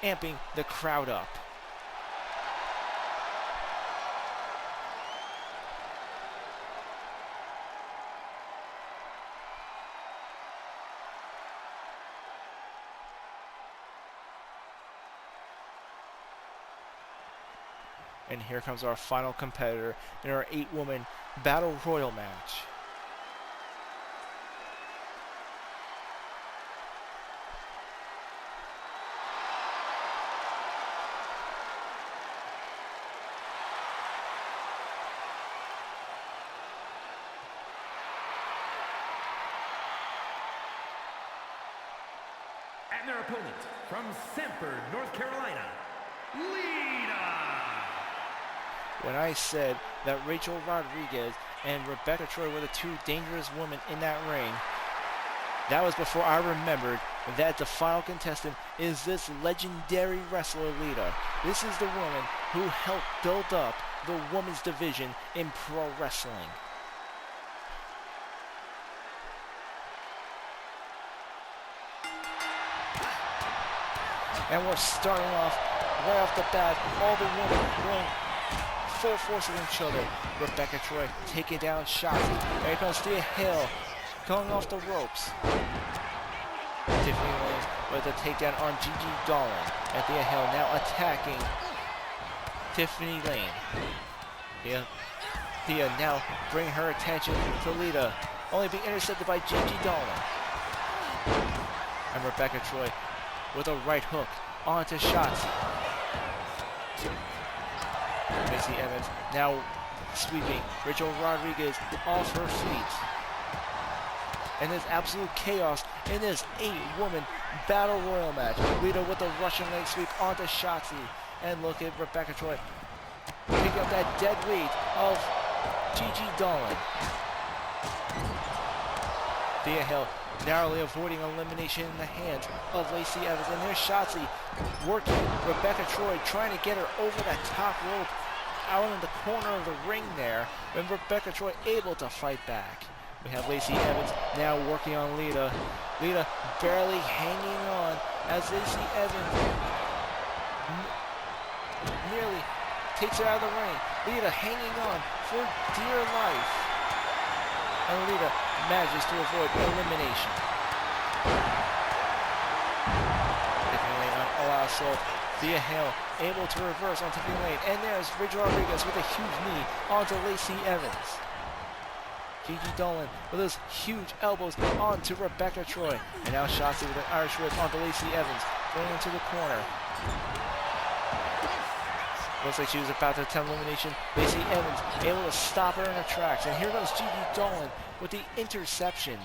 amping the crowd up. And here comes our final competitor in our 8-woman Battle Royal match. And their opponent from Sanford, North Carolina, Lita. When I said that Rachel Rodriguez and Rebecca Troy were the 2 dangerous women in that ring, that was before I remembered that the final contestant is this legendary wrestler Lita. This is the woman who helped build up the women's division in pro wrestling. And we're starting off right off the bat, all the women going full force of each other. Rebecca Troy taking down shots. There comes Thea Hale going off the ropes. Tiffany Lane with a takedown on Gigi Dolan. And Thea Hale now attacking Tiffany Lane. Thea now bringing her attention to Lita, only being intercepted by Gigi Dolan. And Rebecca Troy with a right hook onto Shotzi. Lacey Evans now sweeping Rachel Rodriguez off her feet. And there's absolute chaos in this 8-woman battle royal match. Lita with the Russian leg sweep onto Shotzi. And look at Rebecca Troy picking up that dead weight of Gigi Dolan. Thea Hill narrowly avoiding elimination in the hands of Lacey Evans. And there's Shotzi working Rebecca Troy, trying to get her over that top rope out in the corner of the ring there. And Rebecca Troy able to fight back. We have Lacey Evans now working on Lita. Lita barely hanging on as Lacey Evans nearly takes her out of the ring. Lita hanging on for dear life. And Lita manages to avoid elimination. Tiffany Lane on All Out Soul. Thea Hill able to reverse on Tiffany Lane. And there's Rachel Rodriguez with a huge knee onto Lacey Evans. Gigi Dolan with those huge elbows onto Rebecca Troy. And now Shotzi with an Irish whip onto Lacey Evans. Going into the corner. Looks like she was about to attempt elimination. Lacey Evans able to stop her in her tracks. And here goes Gigi Dolan with the interception.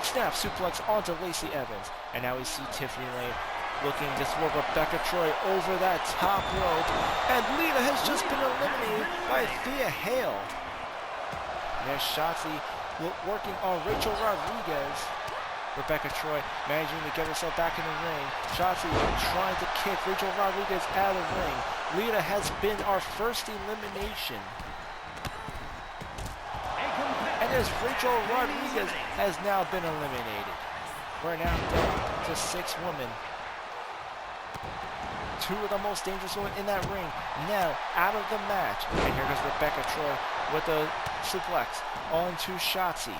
Snap suplex onto Lacey Evans. And now we see Tiffany Lane looking to throw Rebecca Troy over that top rope. And Lita has just been eliminated by Thea Hale. And there's Shotzi working on Rachel Rodriguez. Rebecca Troy managing to get herself back in the ring. Shotzi trying to kick Rachel Rodriguez out of the ring. Lita has been our first elimination. And as Rachel Rodriguez has now been eliminated. We're now down to 6 women. 2 of the most dangerous women in that ring now out of the match. And here goes Rebecca Troy with the suplex onto Shotzi.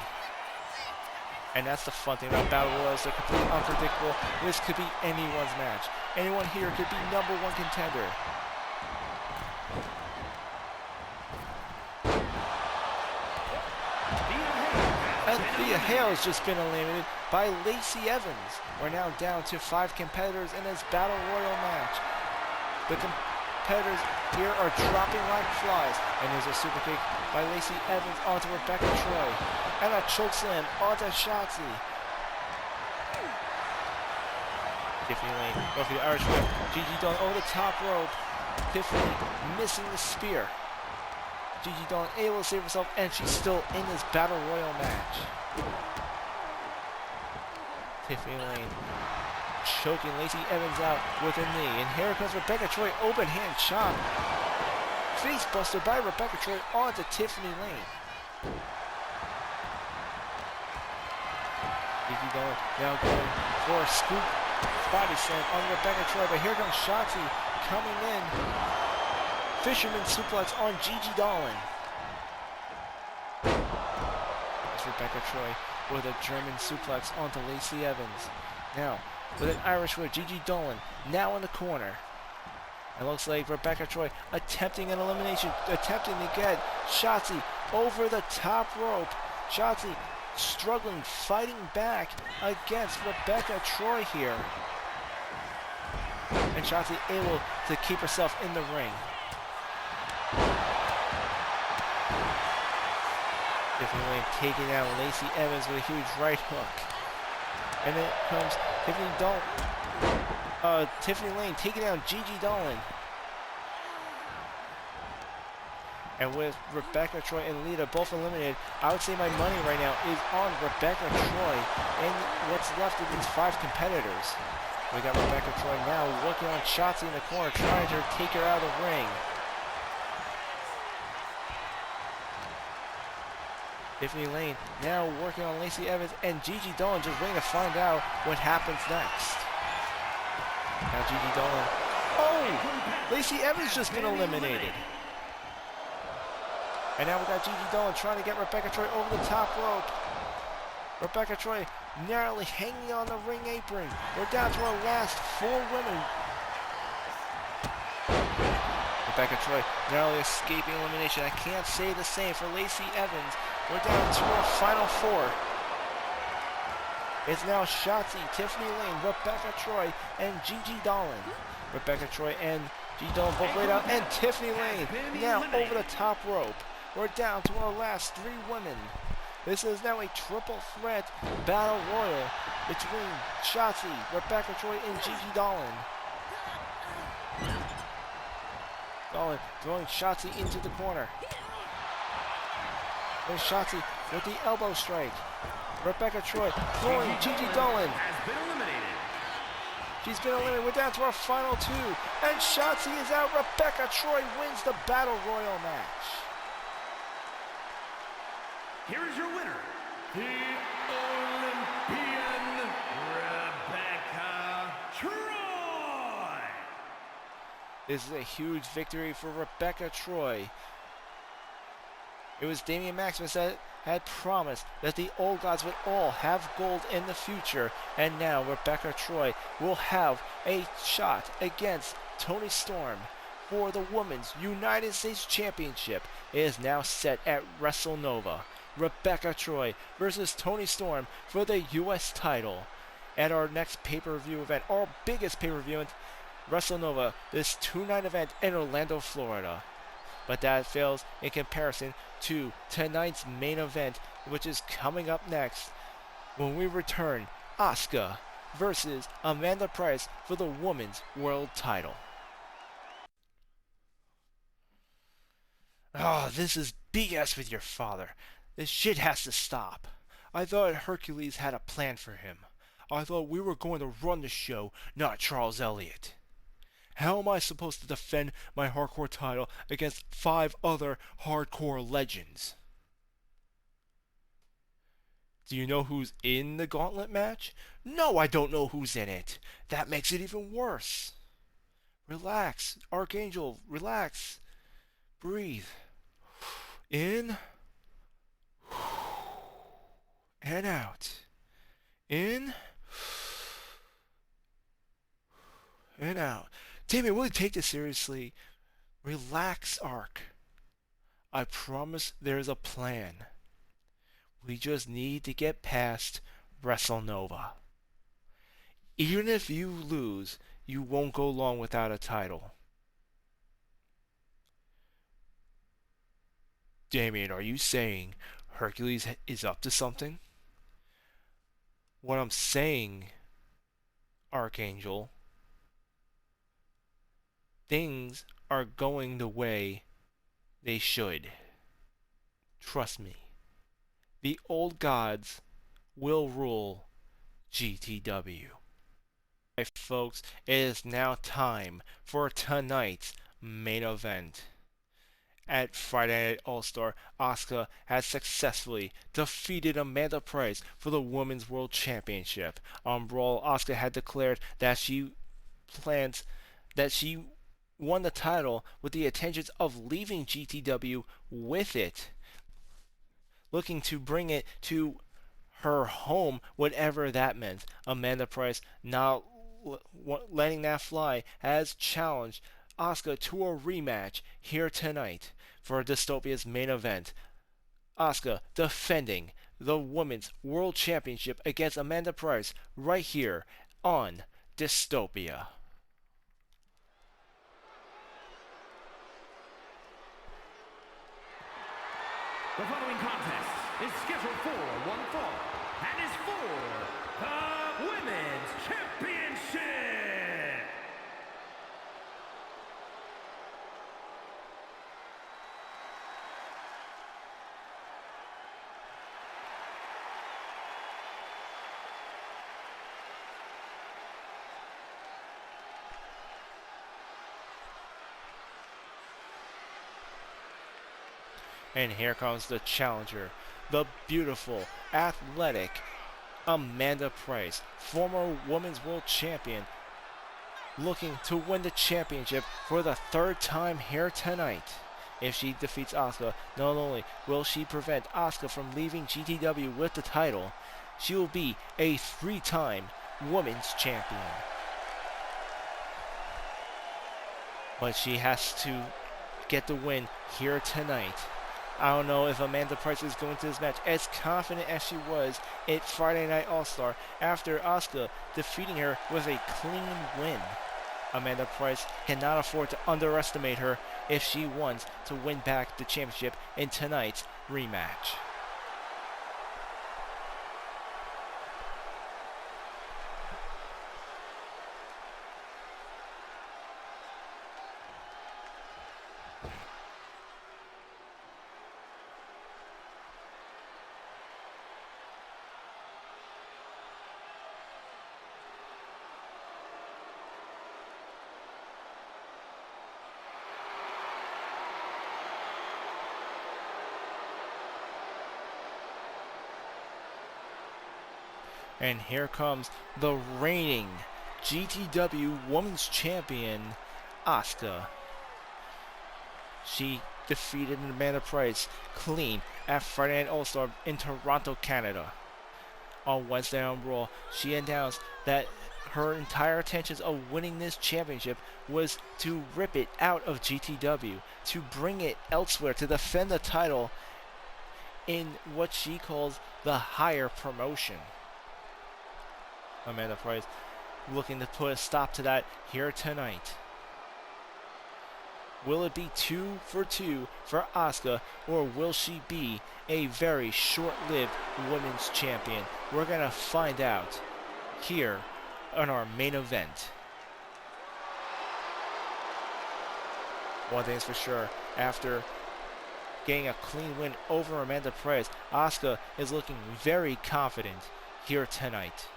And that's the fun thing about Battle Royals. They're completely unpredictable. This could be anyone's match. Anyone here could be #1 contender. And Thea Hale has just been eliminated by Lacey Evans. We're now down to 5 competitors in this Battle Royal match. The competitors here are dropping like flies. And there's a super kick by Lacey Evans onto Rebecca Troy. And a chokeslam onto Shotzi. Tiffany Lane going for the Irish whip. Gigi Dolan over the top rope. Tiffany missing the spear. Gigi Dolan able to save herself, and she's still in this Battle Royal match. Tiffany Lane choking Lacey Evans out with a knee. And here comes Rebecca Troy, open hand chop. Face buster by Rebecca Troy onto Tiffany Lane. Gigi Dolan now going for a scoop body slam on Rebecca Troy, but here comes Shotzi coming in. Fisherman suplex on Gigi Dolan. It's Rebecca Troy with a German suplex onto Lacey Evans. Now, with an Irish whip, Gigi Dolan now in the corner. It looks like Rebecca Troy attempting an elimination, attempting to get Shotzi over the top rope. Shotzi struggling, fighting back against Rebecca Troy here. And Shotzi able to keep herself in the ring. Tiffany Lane taking out Lacey Evans with a huge right hook. And then comes Tiffany Lane taking down Gigi Dolan. And with Rebecca Troy and Lita both eliminated, I would say my money right now is on Rebecca Troy and what's left of these 5 competitors. We got Rebecca Troy now working on Shotzi in the corner, trying to take her out of the ring. Tiffany Lane now working on Lacey Evans, and Gigi Dolan just waiting to find out what happens next. Now Gigi Dolan. Oh! Lacey Evans just been eliminated. And now we got Gigi Dolan trying to get Rebecca Troy over the top rope. Rebecca Troy narrowly hanging on the ring apron. We're down to our last 4 women. Rebecca Troy narrowly escaping elimination. I can't say the same for Lacey Evans. We're down to our final 4. It's now Shotzi, Tiffany Lane, Rebecca Troy, and Gigi Dolan. Rebecca Troy and Gigi Dolan both laid out, and Tiffany Lane now over the top rope. We're down to our last 3 women. This is now a triple threat battle royal between Shotzi, Rebecca Troy, and Gigi Dolan. Dolan throwing Shotzi into the corner. There's Shotzi with the elbow strike. Rebecca Troy throwing Gigi Dolan. She's been eliminated. We're down to our final 2. And Shotzi is out. Rebecca Troy wins the Battle Royal match. Here is your winner, the Olympian Rebecca Troy. This is a huge victory for Rebecca Troy. It was Damian Maximus that had promised that the Old Gods would all have gold in the future, and now Rebecca Troy will have a shot against Toni Storm for the Women's United States Championship. It is now set at WrestleNova. Rebecca Troy versus Toni Storm for the U.S. title at our next pay-per-view event, our biggest pay-per-view event, WrestleNova, this 2-night event in Orlando, Florida. But that fails in comparison to tonight's main event, which is coming up next when we return Asuka versus Amanda Price for the Women's World title. Oh, this is BS with your father. This shit has to stop. I thought Hercules had a plan for him. I thought we were going to run the show, not Charles Elliott. How am I supposed to defend my hardcore title against 5 other hardcore legends? Do you know who's in the gauntlet match? No, I don't know who's in it. That makes it even worse. Relax, Archangel, relax. Breathe. In. And out. In. And out. Damien, will you take this seriously? Relax, Ark. I promise there's a plan. We just need to get past WrestleNova. Even if you lose, you won't go long without a title. Damien, are you saying Hercules is up to something? What I'm saying, Archangel, things are going the way they should. Trust me. The Old Gods will rule GTW. Alright, folks, it is now time for tonight's main event. At Friday Night All-Star, Asuka has successfully defeated Amanda Price for the Women's World Championship. On Brawl, Asuka had declared that she won the title with the intentions of leaving GTW with it, looking to bring it to her home, whatever that meant. Amanda Price, not letting that fly, has challenged Asuka to a rematch here tonight for Dystopia's main event. Asuka defending the Women's World Championship against Amanda Price right here on Dystopia. The following contest is scheduled for one fall and is for the Women's Championship. And here comes the challenger, the beautiful, athletic Amanda Price, former Women's World Champion, looking to win the championship for the 3rd time here tonight. If she defeats Asuka, not only will she prevent Asuka from leaving GTW with the title, she will be a 3-time Women's Champion. But she has to get the win here tonight I don't know if Amanda Price is going to this match as confident as she was at Friday Night All-Star after Asuka defeating her with a clean win. Amanda Price cannot afford to underestimate her if she wants to win back the championship in tonight's rematch. And here comes the reigning GTW Women's Champion, Asuka. She defeated Amanda Price clean at Friday Night All-Star in Toronto, Canada. On Wednesday on Raw, she announced that her entire intentions of winning this championship was to rip it out of GTW, to bring it elsewhere, to defend the title in what she calls the higher promotion. Amanda Price looking to put a stop to that here tonight. Will it be 2 for 2 for Asuka, or will she be a very short-lived women's champion? We're going to find out here on our main event. One thing's for sure, after getting a clean win over Amanda Price, Asuka is looking very confident here tonight.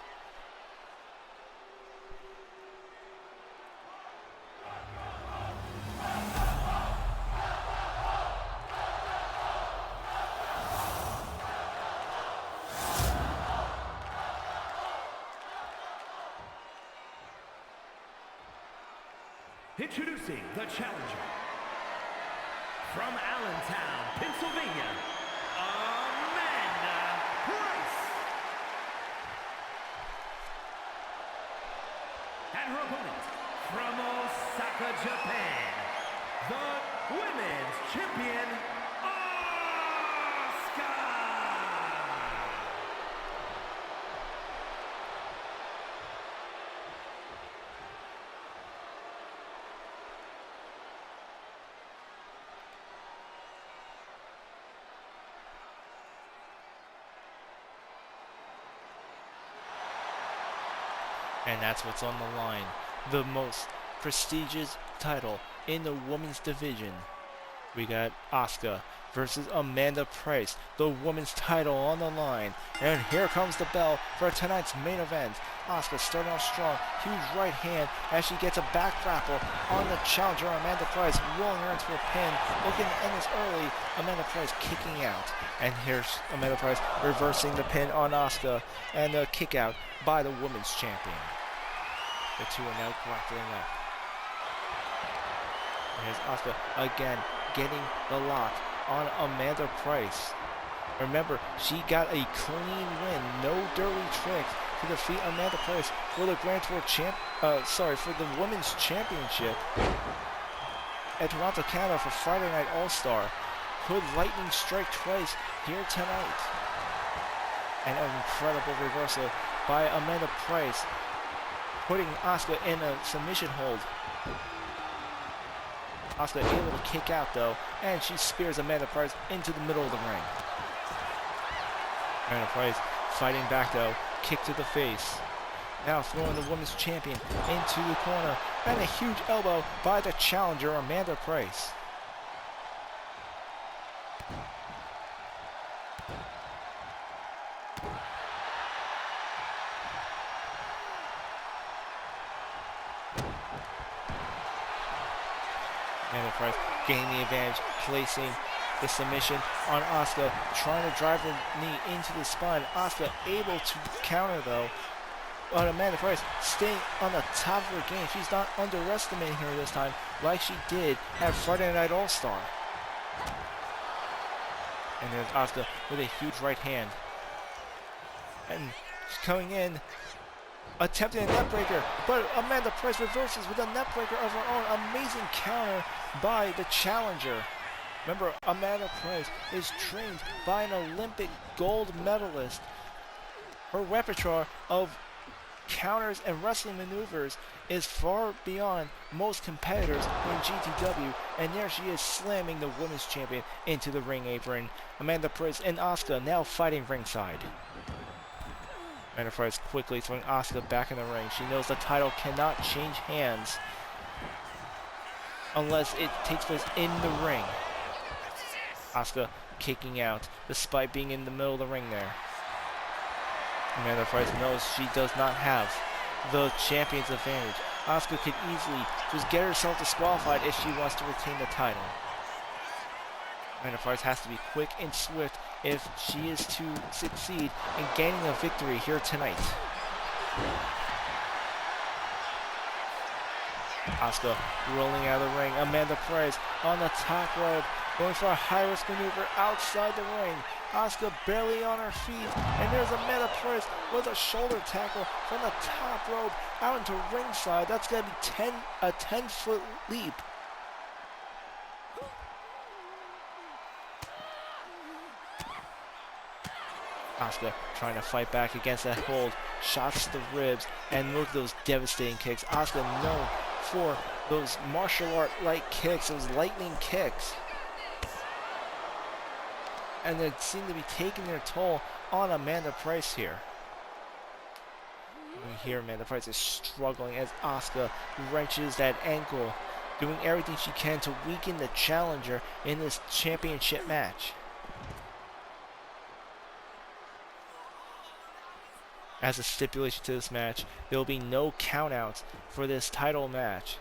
Introducing the challenger from Allentown, Pennsylvania, Amanda Price. And her opponent from Osaka, Japan, the women's champion, Asuka. And that's what's on the line. The most prestigious title in the women's division. We got Asuka versus Amanda Price. The women's title on the line. And here comes the bell for tonight's main event. Asuka starting off strong. Huge right hand as she gets a back grapple on the challenger Amanda Price, rolling her into a pin. Looking to end this early. Amanda Price kicking out. And here's Amanda Price reversing the pin on Asuka. And a kick out by the women's champion. The two are now grappling up. And here's Asuka again getting the lock on Amanda Price. Remember, she got a clean win, no dirty tricks, to defeat Amanda Price for the Grand Tour for the Women's Championship at Toronto, Canada for Friday Night All-Star. Could lightning strike twice here tonight? And an incredible reversal by Amanda Price, putting Asuka in a submission hold. Asuka able to kick out though, and she spears Amanda Price into the middle of the ring. Amanda Price fighting back though, kick to the face. Now throwing the women's champion into the corner, and a huge elbow by the challenger Amanda Price. Amanda Price gaining the advantage, placing the submission on Asuka, trying to drive the knee into the spine. Asuka able to counter though, but Amanda Price staying on the top of her game. She's not underestimating her this time like she did at Friday Night All-Star. And there's Asuka with a huge right hand. And she's coming in, attempting a neckbreaker, but Amanda Price reverses with a neckbreaker of her own. Amazing counter by the challenger. Remember, Amanda Price is trained by an Olympic gold medalist. Her repertoire of counters and wrestling maneuvers is far beyond most competitors in GTW, and there she is slamming the women's champion into the ring apron. Amanda Price and Asuka now fighting ringside. Amanda Price quickly throwing Asuka back in the ring. She knows the title cannot change hands unless it takes place in the ring. Asuka kicking out despite being in the middle of the ring there. Amanda Price knows she does not have the champion's advantage. Asuka could easily just get herself disqualified if she wants to retain the title. Amanda Price has to be quick and swift if she is to succeed in gaining a victory here tonight. Asuka rolling out of the ring. Amanda Price on the top rope, going for a high-risk maneuver outside the ring. Asuka barely on her feet, and there's Amanda Price with a shoulder tackle from the top rope out into ringside. That's going to be a 10-foot leap. Asuka trying to fight back against that hold, shots to the ribs, and look at those devastating kicks. Asuka known for those martial art-like kicks, those lightning kicks. And they seem to be taking their toll on Amanda Price here. We hear Amanda Price is struggling as Asuka wrenches that ankle, doing everything she can to weaken the challenger in this championship match. As a stipulation to this match, there will be no countouts for this title match.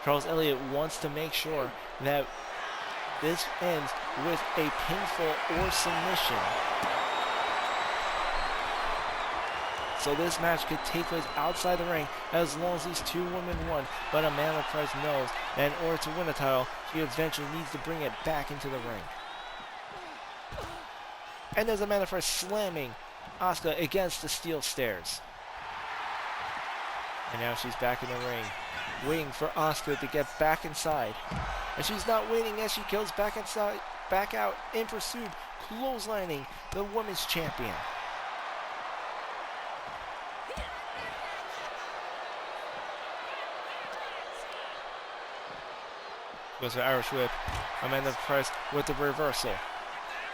Charles Elliott wants to make sure that this ends with a pinfall or submission. So this match could take place outside the ring as long as these two women won. But Amanda Price knows that in order to win the title, she eventually needs to bring it back into the ring. And there's Amanda Price slamming Asuka against the steel stairs. And now she's back in the ring, waiting for Asuka to get back inside. And she's not waiting as she goes back inside, back out in pursuit, clotheslining the women's champion. Goes for Irish whip. Amanda Price with the reversal.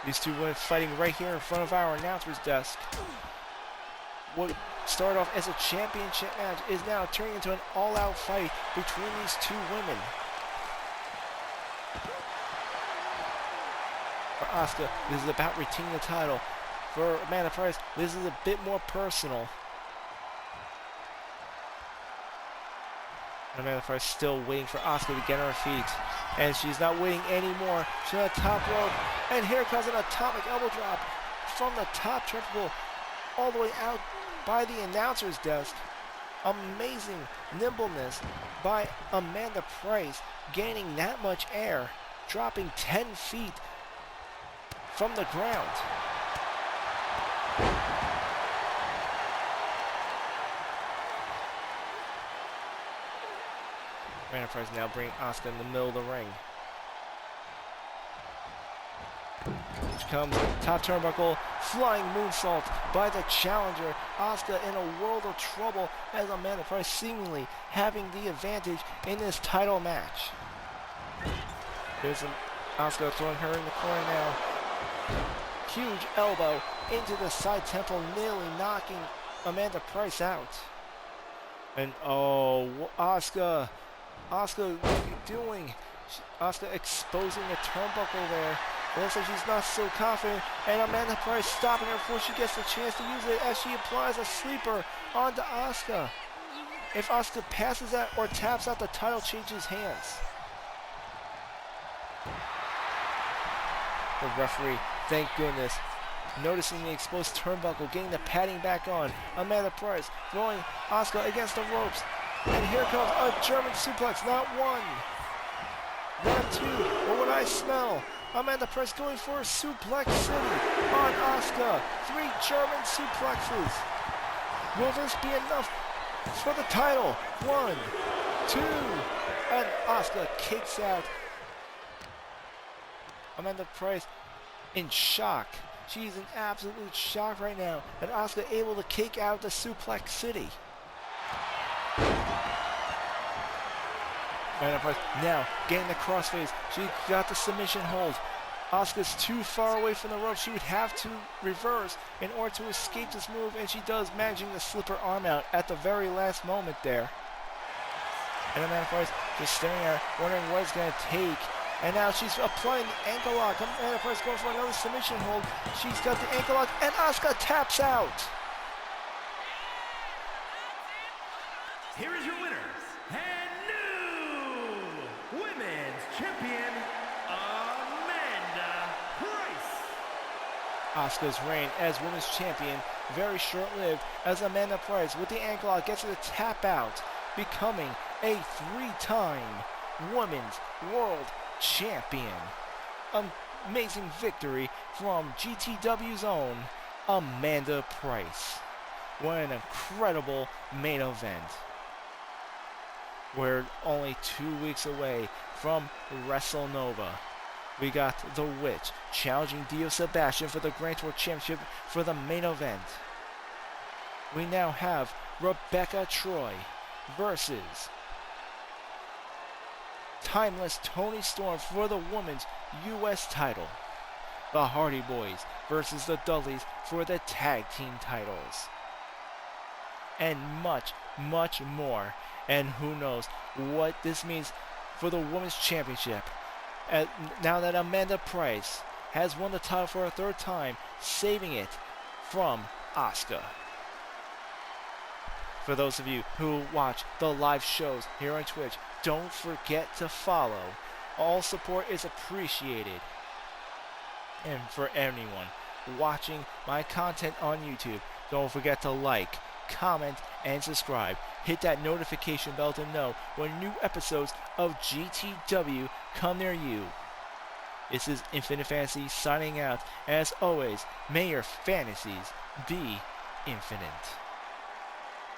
These two women fighting right here in front of our announcer's desk. What started off as a championship match is now turning into an all-out fight between these two women. For Asuka, this is about retaining the title. For Amanda Price, this is a bit more personal. Amanda Price still waiting for Asuka to get on her feet. And she's not waiting anymore. She's on the top rope. And here comes an atomic elbow drop from the top turnbuckle all the way out by the announcer's desk. Amazing nimbleness by Amanda Price, gaining that much air, dropping 10 feet from the ground. Amanda Price now bringing Asuka in the middle of the ring. Here comes top turnbuckle, flying moonsault by the challenger. Asuka in a world of trouble as Amanda Price seemingly having the advantage in this title match. There's Asuka throwing her in the corner now. Huge elbow into the side temple, nearly knocking Amanda Price out. And oh, Asuka, what are you doing? Asuka exposing the turnbuckle there. It looks like she's not so confident, and Amanda Price stopping her before she gets the chance to use it as she applies a sleeper onto Asuka. If Asuka passes that or taps out, the title changes hands. The referee, thank goodness, noticing the exposed turnbuckle, getting the padding back on. Amanda Price throwing Asuka against the ropes. And here comes a German suplex, not one, not two, but what I smell. Amanda Price going for a suplex city on Asuka. 3 German suplexes. Will this be enough for the title? 1, 2, and Asuka kicks out Amanda Price in shock. She's in absolute shock right now that Asuka able to kick out the Suplex City. Amanda Price now getting the crossface. She got the submission hold. Asuka's too far away from the rope. She would have to reverse in order to escape this move, and she does, managing to slip her arm out at the very last moment there. And Amanda Price just staring at her, wondering what it's going to take. And now she's applying the ankle lock. Amanda Price going for another submission hold. She's got the ankle lock, and Asuka taps out. Here is your winner, and new Women's Champion, Amanda Price. Asuka's reign as Women's Champion very short-lived, as Amanda Price with the ankle lock gets her to tap out, becoming a 3-time Women's World Champion. Amazing victory from GTW's own Amanda Price. What an incredible main event. We're only 2 weeks away from WrestleNova. We got The Witch challenging Dio Sebastian for the Grand Tour Championship for the main event. We now have Rebecca Troy versus Timeless Toni Storm for the Women's U.S. title. The Hardy Boys versus the Dudleys for the Tag Team titles. And much, much more. And who knows what this means for the Women's Championship. Now that Amanda Price has won the title for a 3rd time, saving it from Asuka. For those of you who watch the live shows here on Twitch, don't forget to follow. All support is appreciated. And for anyone watching my content on YouTube, don't forget to like, comment, and subscribe. Hit that notification bell to know when new episodes of GTW come near you. This is Infinite Fantasy signing out. As always, may your fantasies be infinite.